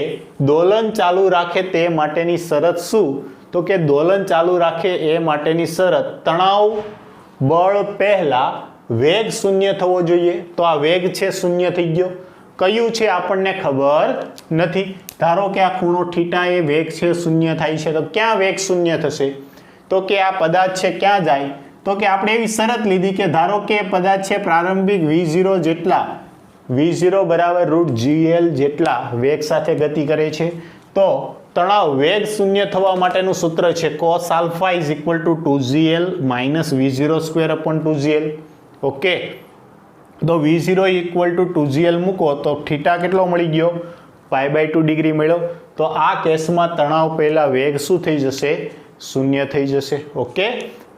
દોલન ચાલુ રાખે તે માટેની શરત શું? તો કે દોલન ચાલુ રાખે એ માટેની શરત તણાવ બળ પહેલા વેગ શૂન્ય થવો જોઈએ. તો આ વેગ છે શૂન્ય થઈ ગયો. કયું છે આપણને ખબર નથી. ધારો કે આ ખૂણો થીટા એ વેગ છે શૂન્ય થાય છે, તો ક્યાં વેગ શૂન્ય થશે? તો કે આ પદાર્થ છે ક્યાં જાય? તો કે આપણે એવી શરત લીધી કે ધારો કે પદાર્થ છે પ્રારંભિક v0 જેટલા, v0 = √gl જેટલા વેગ સાથે ગતિ કરે છે, તો તણાવ વેગ શૂન્ય થવા માટેનું સૂત્ર છે cos alpha = 2gl - v02/2gl. Okay, તો v0 = 2gl મૂકો તો થીટા કેટલો મળી ગયો? π/2 ડિગ્રી મળ્યો. તો આ કેસમાં તણાવ પહેલા વેગ શું થઈ જશે? શૂન્ય થઈ જશે. ઓકે,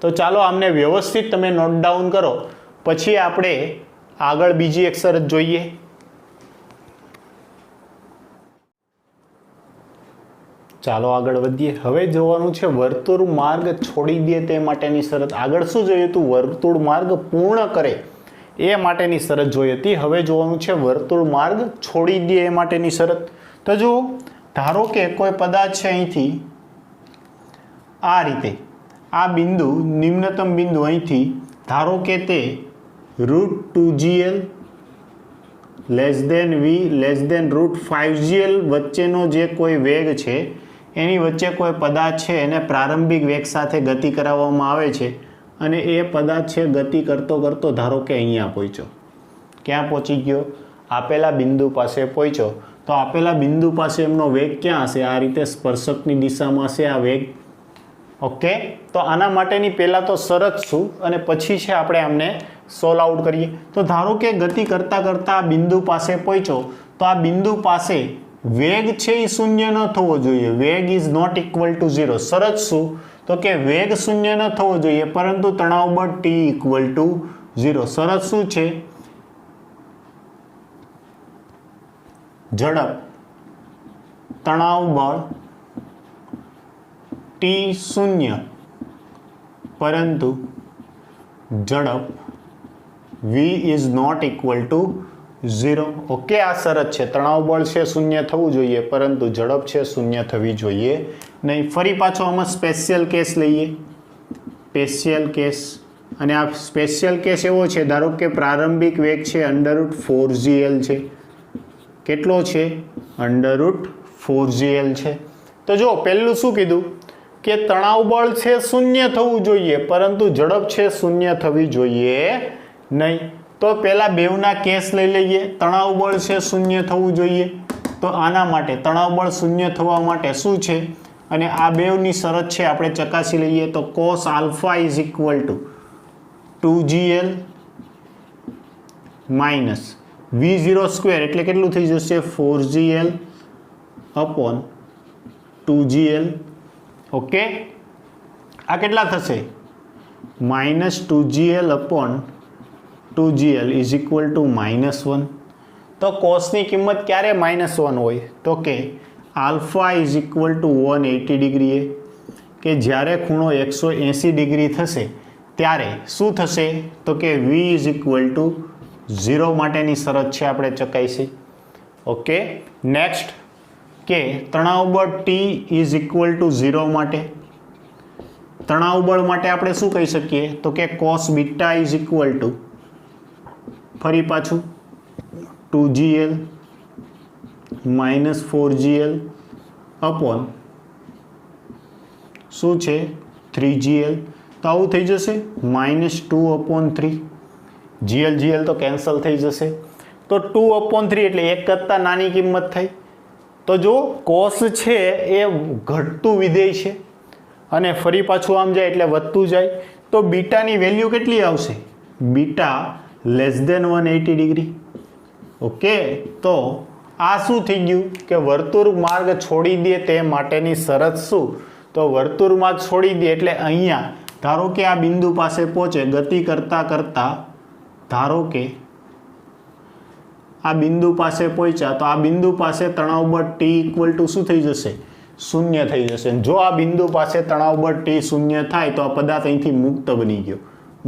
તો ચાલો આમને વ્યવસ્થિત તમે નોટ ડાઉન કરો, પછી આપણે આગળ બીજી એક શરત જોઈએ. ચાલો આગળ વધીએ. હવે જોવાનું છે વર્તુળ માર્ગ છોડી દે તે માટેની શરત. આગળ શું જોયું હતું? વર્તુળ માર્ગ પૂર્ણ કરે એ માટેની શરત જોઈ હતી. હવે જોવાનું છે વર્તુળ માર્ગ છોડી દે એ માટેની શરત. તો જો ધારો કે કોઈ પદાર્થ છે અહીંથી આ રીતે આ બિંદુ, નિમ્નતમ બિંદુ અહીંથી ધારો કે તે √2gl v √5gl વચ્ચેનો જે કોઈ વેગ છે એની વચ્ચે કોઈ પદાર્થ છે એને પ્રારંભિક વેગ સાથે ગતિ કરાવવામાં આવે છે, અને એ પદાર્થ છે ગતિ કરતો કરતો ધારો કે અહીંયા પહોંચ્યો. ક્યાં પહોંચી ગયો? આપેલા બિંદુ પાસે પહોંચ્યો. તો આપેલા બિંદુ પાસે એમનો વેગ ક્યાં હશે? આ રીતે સ્પર્શકની દિશામાં હશે આ વેગ. ઓકે, તો આના માટેની પહેલાં તો શરત શું અને પછી છે આપણે આમને સોલ્વ આઉટ કરીએ તો ધારો કે ગતિ કરતાં કરતાં આ બિંદુ પાસે પહોંચ્યો તો આ બિંદુ પાસે વેગ છે એ શૂન્ય ન થવો જોઈએ. વેગ ઇઝ નોટ ઇક્વલ ટુ 0. શરત શું? તો કે વેગ શૂન્ય ન થવો જોઈએ પરંતુ તણાવ બળ T ઇક્વલ ટુ 0. શરત શું છે? ઝડપ તણાવ બળ T શૂન્ય પરંતુ ઝડપ V is not equal to 0. Okay, આ શરત છે. તણાવ બળ છે શૂન્ય થવું જોઈએ પરંતુ ઝડપ છે શૂન્ય થવી જોઈએ નહીં. ફરી પાછો આમાં સ્પેશિયલ કેસ લઈએ. સ્પેશિયલ કેસ, અને આ સ્પેશિયલ કેસ એવો છે, ધારો કે પ્રારંભિક વેગ છે √4gl છે. કેટલો છે? √4gl છે. તો જો પહેલું શું કીધું કે તણાવ બળ છે શૂન્ય થવું જોઈએ પરંતુ ઝડપ છે શૂન્ય થવી જોઈએ નહીં. તો પહેલા બેવના કેસ લઈ લઈએ. તણાવ બળ છે શૂન્ય થવું જોઈએ તો આના માટે તણાવ બળ શૂન્ય થવા માટે શું છે, અને આ બેવની શરત છે આપણે ચકાસી લઈએ. તો cos alpha is equal two 2gl minus v0² એટલે કેટલું થઈ જશે? 4gl upon 2gl. ઓકે, આ કેટલા થશે? -2gl upon 2gl is equal two -1. તો કોસની કિંમત ક્યારે -1 હોય? તો કે આલ્ફા ઇઝ ઇક્વલ ટુ 180 ડિગ્રીએ, કે જ્યારે ખૂણો 180 ડિગ્રી થશે ત્યારે શું થશે? તો કે v ઇઝ ઇક્વલ ટુ 0 માટેની શરત છે આપણે ચકાઈશી. ઓકે, નેક્સ્ટ કે તણાવ બળ T ઇઝ ઇક્વલ ટુ 0 માટે તણાવ બળ માટે આપણે શું કહી શકીએ? તો કે cos beta is equal two ફરી પાછું 2gl માઇનસ 4gl અપોન શું છે? 3gl. તો આવું થઈ જશે -2/3. gl તો કેન્સલ થઈ જશે. તો 2/3 એટલે 1 કરતાં નાની કિંમત થઈ. તો જો કોસ છે એ ઘટતું વિધેય છે અને ફરી પાછું આમ જાય એટલે વધતું જાય તો બીટાની વેલ્યુ કેટલી આવશે? Beta less than 180 degree. Okay, તો આ શું થઈ ગયું કે વર્તુળ માર્ગ છોડી દે તે માટેની શરત શું? તો વર્તુળ માર્ગ છોડી દે એટલે અહીંયા ધારો કે આ બિંદુ પાસે પહોંચે ગતિ કરતાં કરતાં, ધારો કે આ બિંદુ પાસે પહોંચ્યા તો આ બિંદુ પાસે તણાવ બળ T ઇક્વલ ટુ શું થઈ જશે? શૂન્ય થઈ જશે. જો આ બિંદુ પાસે તણાવ બળ T શૂન્ય થાય તો આ પદાર્થ અહીંથી મુક્ત બની ગયો.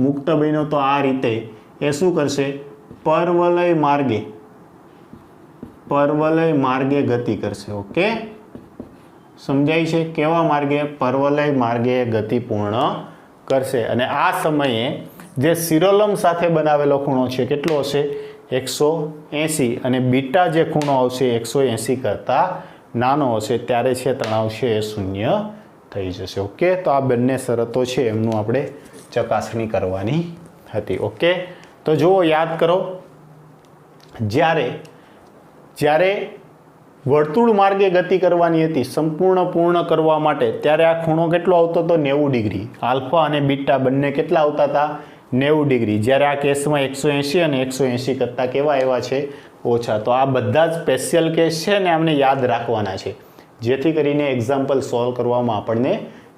મુક્ત બન્યો તો આ રીતે એ શું કરશે? પરવલય માર્ગે ગતિ કરશે. ઓકે, સમજાય છે? કેવા માર્ગે? પરવલય માર્ગે ગતિ પૂર્ણ કરશે. અને આ સમયે જે શિરોલંબ સાથે બનાવેલો ખૂણો છે કેટલો હશે? 180. અને બીટા જે ખૂણો આવશે 180 કરતાં નાનો હશે ત્યારે છે તણાવ છે એ શૂન્ય થઈ જશે. ઓકે, તો આ બંને શરતો છે એમનું આપણે ચકાસણી કરવાની હતી. ઓકે, તો જુઓ, યાદ કરો, જ્યારે વર્તુળ માર્ગે ગતિ કરવાની હતી પૂર્ણ કરવા માટે ત્યારે આ ખૂણો કેટલો આવતો હતો? 90 ડિગ્રી. આલ્ફા અને બીટા બંને કેટલા આવતા હતા? 90 ડિગ્રી. જ્યારે આ કેસમાં 180 અને 180 કરતાં કેવા આવ્યા છે? ઓછા. તો આ બધા જ સ્પેશિયલ કેસ છે ને અમને યાદ રાખવાના છે જેથી કરીને એક્ઝામ્પલ સોલ્વ કરવામાં આપણને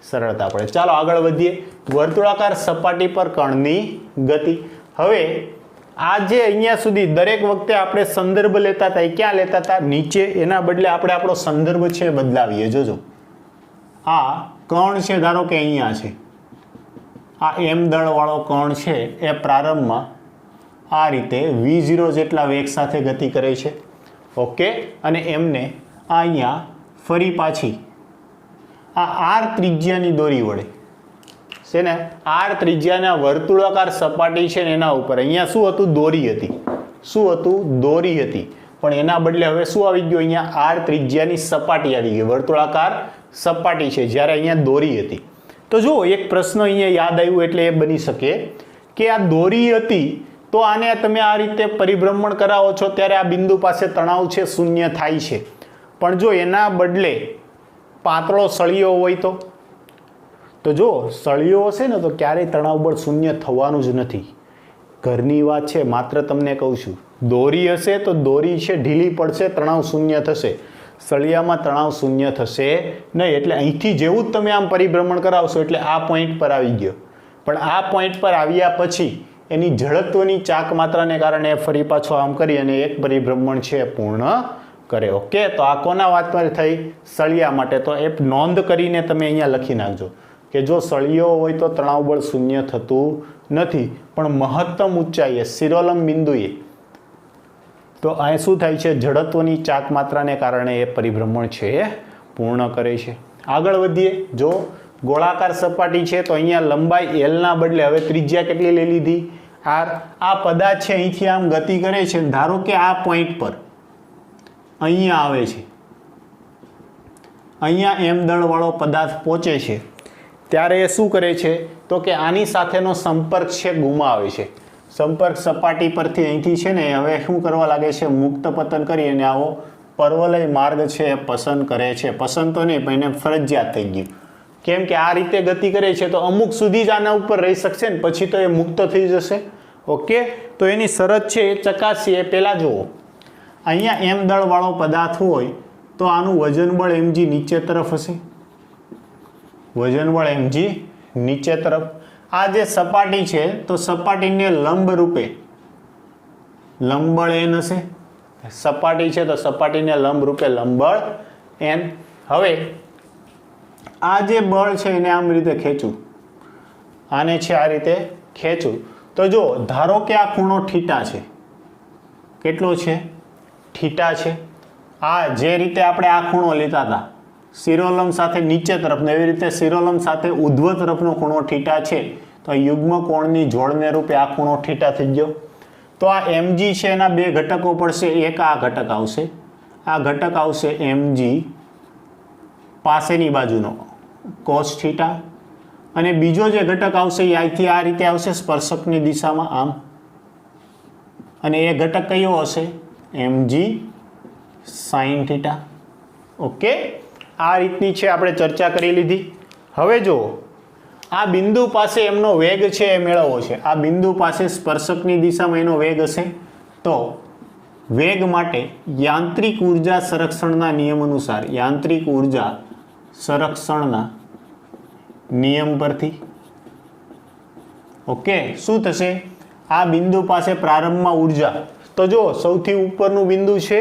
સરળતા પડે. ચાલો આગળ વધીએ. વર્તુળાકાર સપાટી પર કણની ગતિ. હવે આ જે અહીંયા સુધી દરેક વખતે આપણે સંદર્ભ લેતા હતા એ ક્યાં લેતા હતા? નીચે. એના બદલે આપણે આપણો સંદર્ભ છે બદલાવીએ. જોજો, આ કણ છે ધારો કે અહીંયા છે, આ m દળવાળો કણ છે એ પ્રારંભમાં આ રીતે v0 જેટલા વેગ સાથે ગતિ કરે છે. ઓકે, અને એમને અહીંયા ફરી પાછી આ r ત્રિજ્યાની દોરી વડે છે ને, r ત્રિજ્યાના વર્તુળાકાર સપાટી છે ને એના ઉપર અહીંયા શું હતું? દોરી હતી. શું હતું? દોરી હતી. પણ એના બદલે હવે શું આવી ગયું? અહીંયા r ત્રિજ્યાની સપાટી આવી ગઈ. વર્તુળાકાર સપાટી છે જ્યારે અહીંયા દોરી હતી. તો જો એક પ્રશ્ન અહીંયા યાદ આવ્યું એટલે એ બની શકે કે આ દોરી હતી તો આને તમે આ રીતે પરિભ્રમણ કરાવો છો ત્યારે આ બિંદુ પાસે તણાવ છે શૂન્ય થાય છે. પણ જો એના બદલે પાતળો સળિયો હોય તો જો સળિયો હશે ને તો ક્યારેય તણાવ બળ શૂન્ય થવાનું જ નથી. ઘરની વાત છે, માત્ર તમને કહું છું. દોરી હશે તો દોરી છે ઢીલી પડશે, તણાવ શૂન્ય થશે. સળિયામાં તણાવ શૂન્ય થશે નહીં. એટલે અહીંથી જેવું જ તમે આમ પરિભ્રમણ કરાવશો એટલે આ પોઈન્ટ પર આવી ગયો. પણ આ પોઈન્ટ પર આવ્યા પછી એની જડત્વની ચાક માત્રાને કારણે ફરી પાછો આમ કરી અને એક પરિભ્રમણ છે પૂર્ણ કરે. ઓકે, તો આ કોના વાત પર થઈ? સળિયા માટે. તો એ નોંધ કરીને તમે અહીંયા લખી નાખજો કે જો સળિયો હોય તો તણાવ બળ શૂન્ય થતું નથી, પણ મહત્તમ ઊંચાઈએ શિરોલંબ બિંદુએ તો આ શું થાય છે? જડત્વની ચાક માત્રાને કારણે એ પરિભ્રમણ છે એ પૂર્ણ કરે છે. આગળ વધીએ. જો ગોળાકાર સપાટી છે તો અહીંયા લંબાઈ એલના બદલે હવે ત્રિજ્યા કેટલી લઈ લીધી? આર. આ પદાર્થ છે અહીંથી આમ ગતિ કરે છે. ધારો કે આ પોઈન્ટ પર અહીંયા આવે છે, અહીંયા એમ દળવાળો પદાર્થ પહોંચે છે, ત્યારે એ શું કરે છે? તો કે આની સાથેનો સંપર્ક છે ગુમાવે છે. સંપર્ક સપાટી પરથી અહીંથી છે ને હવે શું કરવા લાગે છે? મુક્ત પતન કરી અને આવો પર્વલય માર્ગ છે એ પસંદ કરે છે. પસંદ તો નહીં પણ એને ફરજિયાત થઈ ગયું. કેમ કે આ રીતે ગતિ કરે છે તો અમુક સુધી જ આના ઉપર રહી શકશે ને પછી તો એ મુક્ત થઈ જશે. ઓકે, તો એની શરત છે એ ચકાસીએ. પહેલાં જુઓ, અહીંયા એમ દળવાળો પદાર્થ હોય તો આનું વજન બળ mg નીચે તરફ હશે. વજન બળ mg નીચે તરફ. આ જે સપાટી છે તો સપાટીને લંબ રૂપે લંબબળ n હશે. સપાટી છે તો સપાટીને લંબ રૂપે લંબબળ n. હવે આ જે બળ છે એને આમ રીતે ખેંચું, આને છે આ રીતે ખેંચું તો જો ધારો કે આ ખૂણો થીટા છે. કેટલો છે? થીટા છે. આ જે રીતે આપણે આ ખૂણો લેતા હતા શિરોલંબ સાથે નીચે તરફનો, એવી રીતે શિરોલંબ સાથે ઉધ્વ તરફનો ખૂણો થીટા છે. તો યુગ્મ કોણની જોડને રૂપે આ ખૂણો થીટા થઈ ગયો. તો આ mg છે એના બે ઘટકો પડશે. એક આ ઘટક આવશે, આ ઘટક આવશે mg પાસેની બાજુનો cos થીટા, અને બીજો જે ઘટક આવશે એ અહીંથી આ રીતે આવશે સ્પર્શકની દિશામાં આમ, અને એ ઘટક કયો હશે? mg sin theta. ઓકે, આ રીતની છે આપણે ચર્ચા કરી લીધી. હવે જો આ બિંદુ પાસે એમનો વેગ છે એ મેળવવો છે. આ બિંદુ પાસે સ્પર્શકની દિશામાં એનો વેગ હશે તો વેગ માટે યાંત્રિક ઉર્જા સંરક્ષણના નિયમ અનુસાર, યાંત્રિક ઉર્જા સંરક્ષણના નિયમ પરથી ઓકે શું થશે? આ બિંદુ પાસે પ્રારંભમાં ઉર્જા, તો જો સૌથી ઉપરનું બિંદુ છે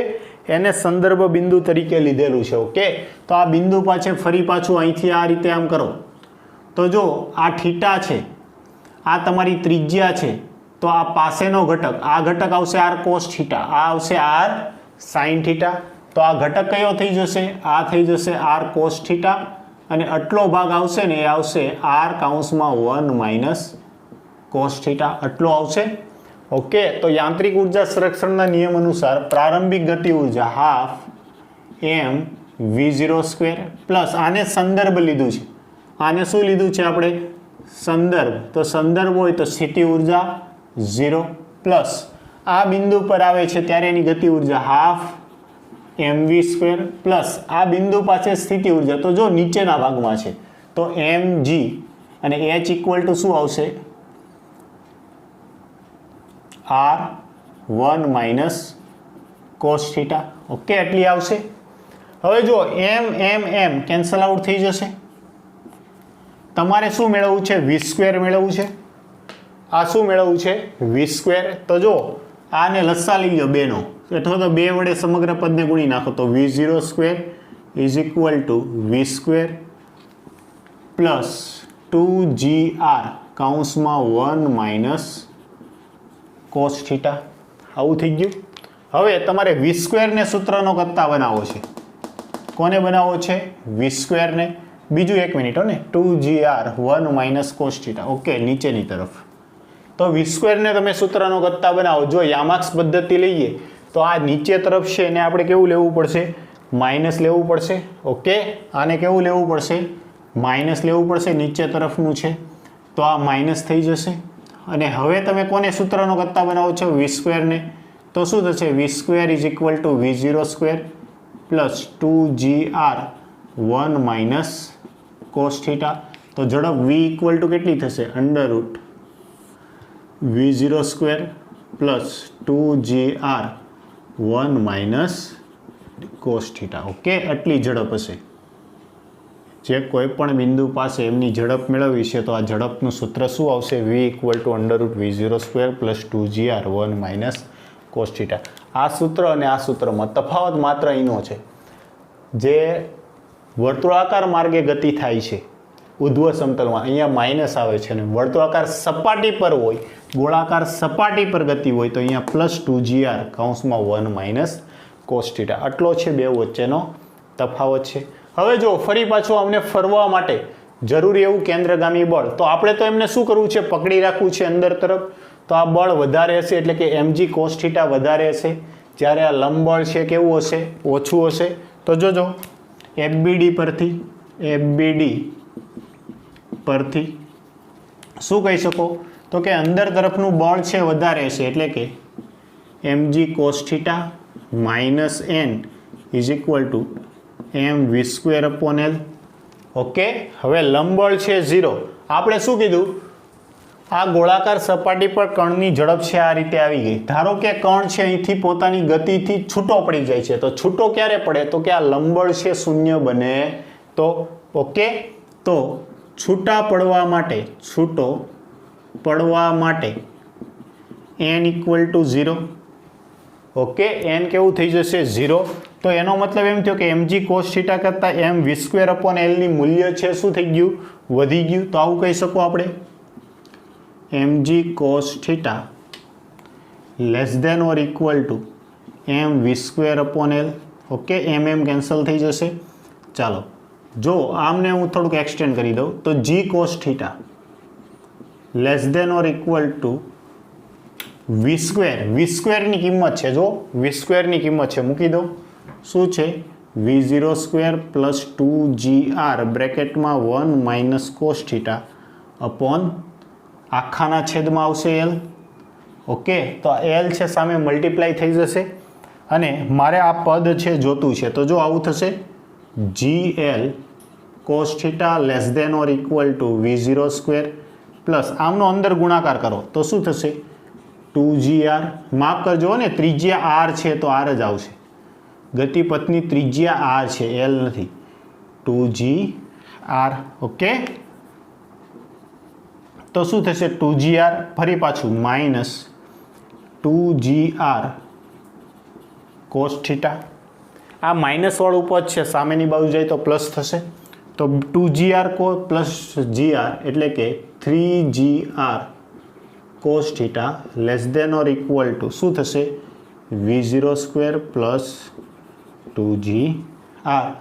એને સંદર્ભ બિંદુ તરીકે લીધેલું છે. ઓકે, તો આ બિંદુ પાસે ફરી પાછું અહીંથી આ રીતે આમ કરો તો જો આ થીટા છે, આ તમારી ત્રિજ્યા છે, તો આ પાસેનો ઘટક, આ ઘટક આવશે r cos થીટા, આ આવશે r sin થીટા. તો આ ઘટક કયો થઈ જશે? આ થઈ જશે r cos થીટા, અને આટલો ભાગ આવશે ને એ આવશે r કાઉન્સમાં 1 માઇનસ cos થીટા. આટલો આવશે. ઓકે, તો યાંત્રિક ઉર્જા સંરક્ષણના નિયમ અનુસાર પ્રારંભિક ગતિ ઉર્જા half m v0 square plus આને સંદર્ભ લીધું છે. આને શું લીધું છે આપણે? સંદર્ભ. તો સંદર્ભ હોય તો સ્થિતિ ઉર્જા 0 પ્લસ આ બિંદુ પર આવે છે ત્યારે એની ગતિ ઉર્જા હાફ mv સ્ક્વેર પ્લસ આ બિંદુ પાસે સ્થિતિ ઉર્જા તો જો નીચેના ભાગમાં છે તો mg અને h ઇક્વલ ટુ શું આવશે? r1 minus cos theta. Okay, એટલી આવશે. હવે જો m કેન્સલ આઉટ થઈ જશે. તમારે શું મેળવવું છે? v સ્ક્વેર મેળવવું છે. આ શું મેળવવું છે? v square. તો જો આને લસા લઈ લો બેનો, અથવા તો બે વડે સમગ્ર પદને ગુણી નાખો તો v0 square is equal two v square plus 2gr કાઉન્સમાં 1 minus cos theta. આવું થઈ ગયું. હવે તમારે v સ્ક્વેરને સૂત્રનો કરતા બનાવવો છે. કોને બનાવવો છે? v સ્ક્વેરને. બીજું એક મિનિટ હો ને, 2gr 1 minus cos theta. Okay, નીચેની તરફ. તો v સ્ક્વેરને તમે સૂત્રનો કરતા બનાવો. જો યામાક્સ પદ્ધતિ લઈએ તો આ નીચે તરફ છે એને આપણે કેવું લેવું પડશે? માઇનસ લેવું પડશે. ઓકે, આને કેવું લેવું પડશે? માઇનસ લેવું પડશે. નીચે તરફનું છે તો આ માઇનસ થઈ જશે. અને હવે તમે કોને સૂત્રનો કરતા બનાવો છો? v સ્ક્વેરને. તો શું થશે? v square is equal two v0 square plus 2gr 1 minus cos theta. તો ઝડપ v ઇક્વલ ટુ કેટલી થશે? Under route v0² plus 2gr 1 minus cos theta. Okay, આટલી ઝડપ હશે. જે કોઈ પણ બિંદુ પાસે એમની ઝડપ મેળવવી છે તો આ ઝડપનું સૂત્ર શું આવશે? v = √v0² plus 2gr 1 minus cos theta. આ સૂત્ર અને આ સૂત્રમાં તફાવત માત્ર અહીંનો છે. જે વર્તુળાકાર માર્ગે ગતિ થાય છે ઉધ્વ સમતલમાં, અહીંયા માઇનસ આવે છે, અને વર્તુળાકાર સપાટી પર હોય, ગોળાકાર સપાટી પર ગતિ હોય તો અહીંયા પ્લસ 2gr કૌંસમાં 1 માઇનસ કોસ થીટા. આટલો છે બે વચ્ચેનો તફાવત છે. હવે જો ફરી પાછું અમને ફરવા માટે જરૂરી એવું કેન્દ્રગામી બળ, તો આપણે તો એમને શું કરવું છે? પકડી રાખવું છે અંદર તરફ. તો આ બળ વધારે હશે એટલે કે mg cos થીટા વધારે હશે, જ્યારે આ લંબ બળ છે કેવું હશે? ઓછું હશે. તો જોજો FBD પરથી શું કહી શકો? તો કે અંદર તરફનું બળ છે વધારે હશે એટલે કે mg cos theta minus n = mv²/L. Okay, હવે લંબબળ છે 0. આપણે શું કીધું? આ ગોળાકાર સપાટી પર કણની ઝડપ છે આ રીતે આવી ગઈ. ધારો કે કણ છે અહીંથી પોતાની ગતિથી છૂટો પડી જાય છે, તો છૂટો ક્યારે પડે? તો કે આ લંબબળ છે શૂન્ય બને તો. ઓકે, તો છૂટો પડવા માટે n = 0. ઓકે, n કેવું થઈ જશે? 0. તો એનો મતલબ એમ થયો કે mg cos થીટા કરતાં mv²/L ની મૂલ્ય છે શું થઈ ગયું? વધી ગયું. તો આવું કહી શકો આપણે mg cos theta <= mv²/L. Okay, mm cancel થઈ જશે. ચાલો, જો આમને હું થોડુંક એક્સટેન્ડ કરી દઉં તો g cos થીટા <= v². ની કિંમત છે, જો v² ની કિંમત છે મૂકી દો. શું છે? v0² પ્લસ 2gr બ્રેકેટમાં 1 માઇનસ કોસ થીટા અપોન આખાના છેદમાં આવશે L. ઓકે, તો L છે સામે મલ્ટીપ્લાય થઈ જશે, અને મારે આ પદ છે જોતું છે. તો જો આવું થશે gl cos theta <= v0² plus આમનો અંદર ગુણાકાર કરો તો શું થશે? 2gr. માફ કરજો ને, ત્રિજ્યા r છે તો r જ આવશે. ગતિપથની ત્રિજ્યા r છે, L નથી. 2gr. ઓકે, તો શું થશે? 2gr ફરી પાછું માઇનસ 2gr cos થીટા. આ માઇનસ વાળું પદ છે, સામેની બાજુ જાય તો પ્લસ થશે. તો 2gr પ્લસ gr એટલે કે 3gr cos થીટા <= શું થશે? v0² plus 2gr.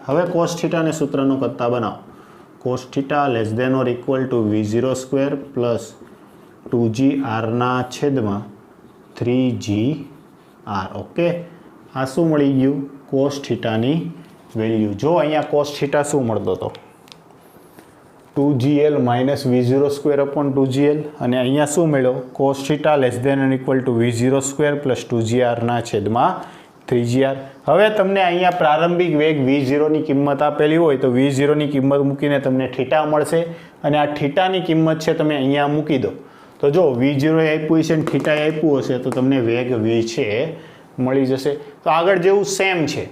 હવે cos થીટાને સૂત્રનો કરતા બનાવો. cos theta <= v0² plus 2gr ના છેદમાં 3gr. ઓકે, આ શું મળી ગયું? cos થીટાની વેલ્યુ. જો અહીંયા cos થીટા શું મળતો હતો? 2gl માઇનસ v0²/2gl, અને અહીંયા શું મળ્યો? cos theta <= v0² plus 2gr ના છેદમાં 3gr. હવે તમને અહીંયા પ્રારંભિક વેગ v0 ની કિંમત આપેલી હોય તો v0 ની કિંમત મૂકીને તમને થીટા મળશે, અને આ થીટાની કિંમત છે તમે અહીંયા મૂકી દો. તો જો v0 આપ્યું છે અને થીટા આપ્યું હશે તો તમને વેગ v છે મળી જશે. તો આગળ જેવું સેમ છે,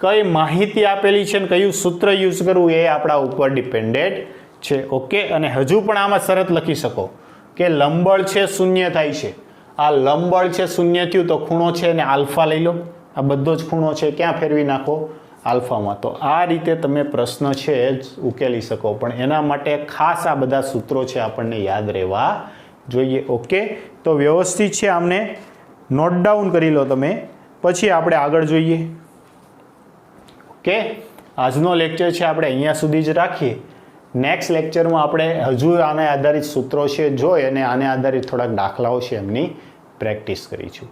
કઈ માહિતી આપેલી છે ને કયું સૂત્ર યુઝ કરવું એ આપણા ઉપર ડિપેન્ડેડ છે. ઓકે, અને હજુ પણ આમાં શરત લખી શકો કે લંબબળ છે શૂન્ય થાય છે. આ લંબબળ છે શૂન્ય થયું તો ખૂણો છે ને આલ્ફા લઈ લો. આ બધો જ ખૂણો છે ક્યાં ફેરવી નાખો? આલ્ફામાં. તો આ રીતે તમે પ્રશ્ન છે જ ઉકેલી શકો, પણ એના માટે ખાસ આ બધા સૂત્રો છે આપણને યાદ રહેવા જોઈએ. ઓકે, તો વ્યવસ્થિત છે આમને નોટ ડાઉન કરી લો તમે, પછી આપણે આગળ જોઈએ. ઓકે, આજનો લેક્ચર છે આપણે અહીંયા સુધી જ રાખીએ. નેક્સ્ટ લેક્ચરમાં આપણે હજુ આને આધારિત સૂત્રો છે જોઈ અને આને આધારિત થોડાક દાખલાઓ છે એમની પ્રેક્ટિસ કરીશું.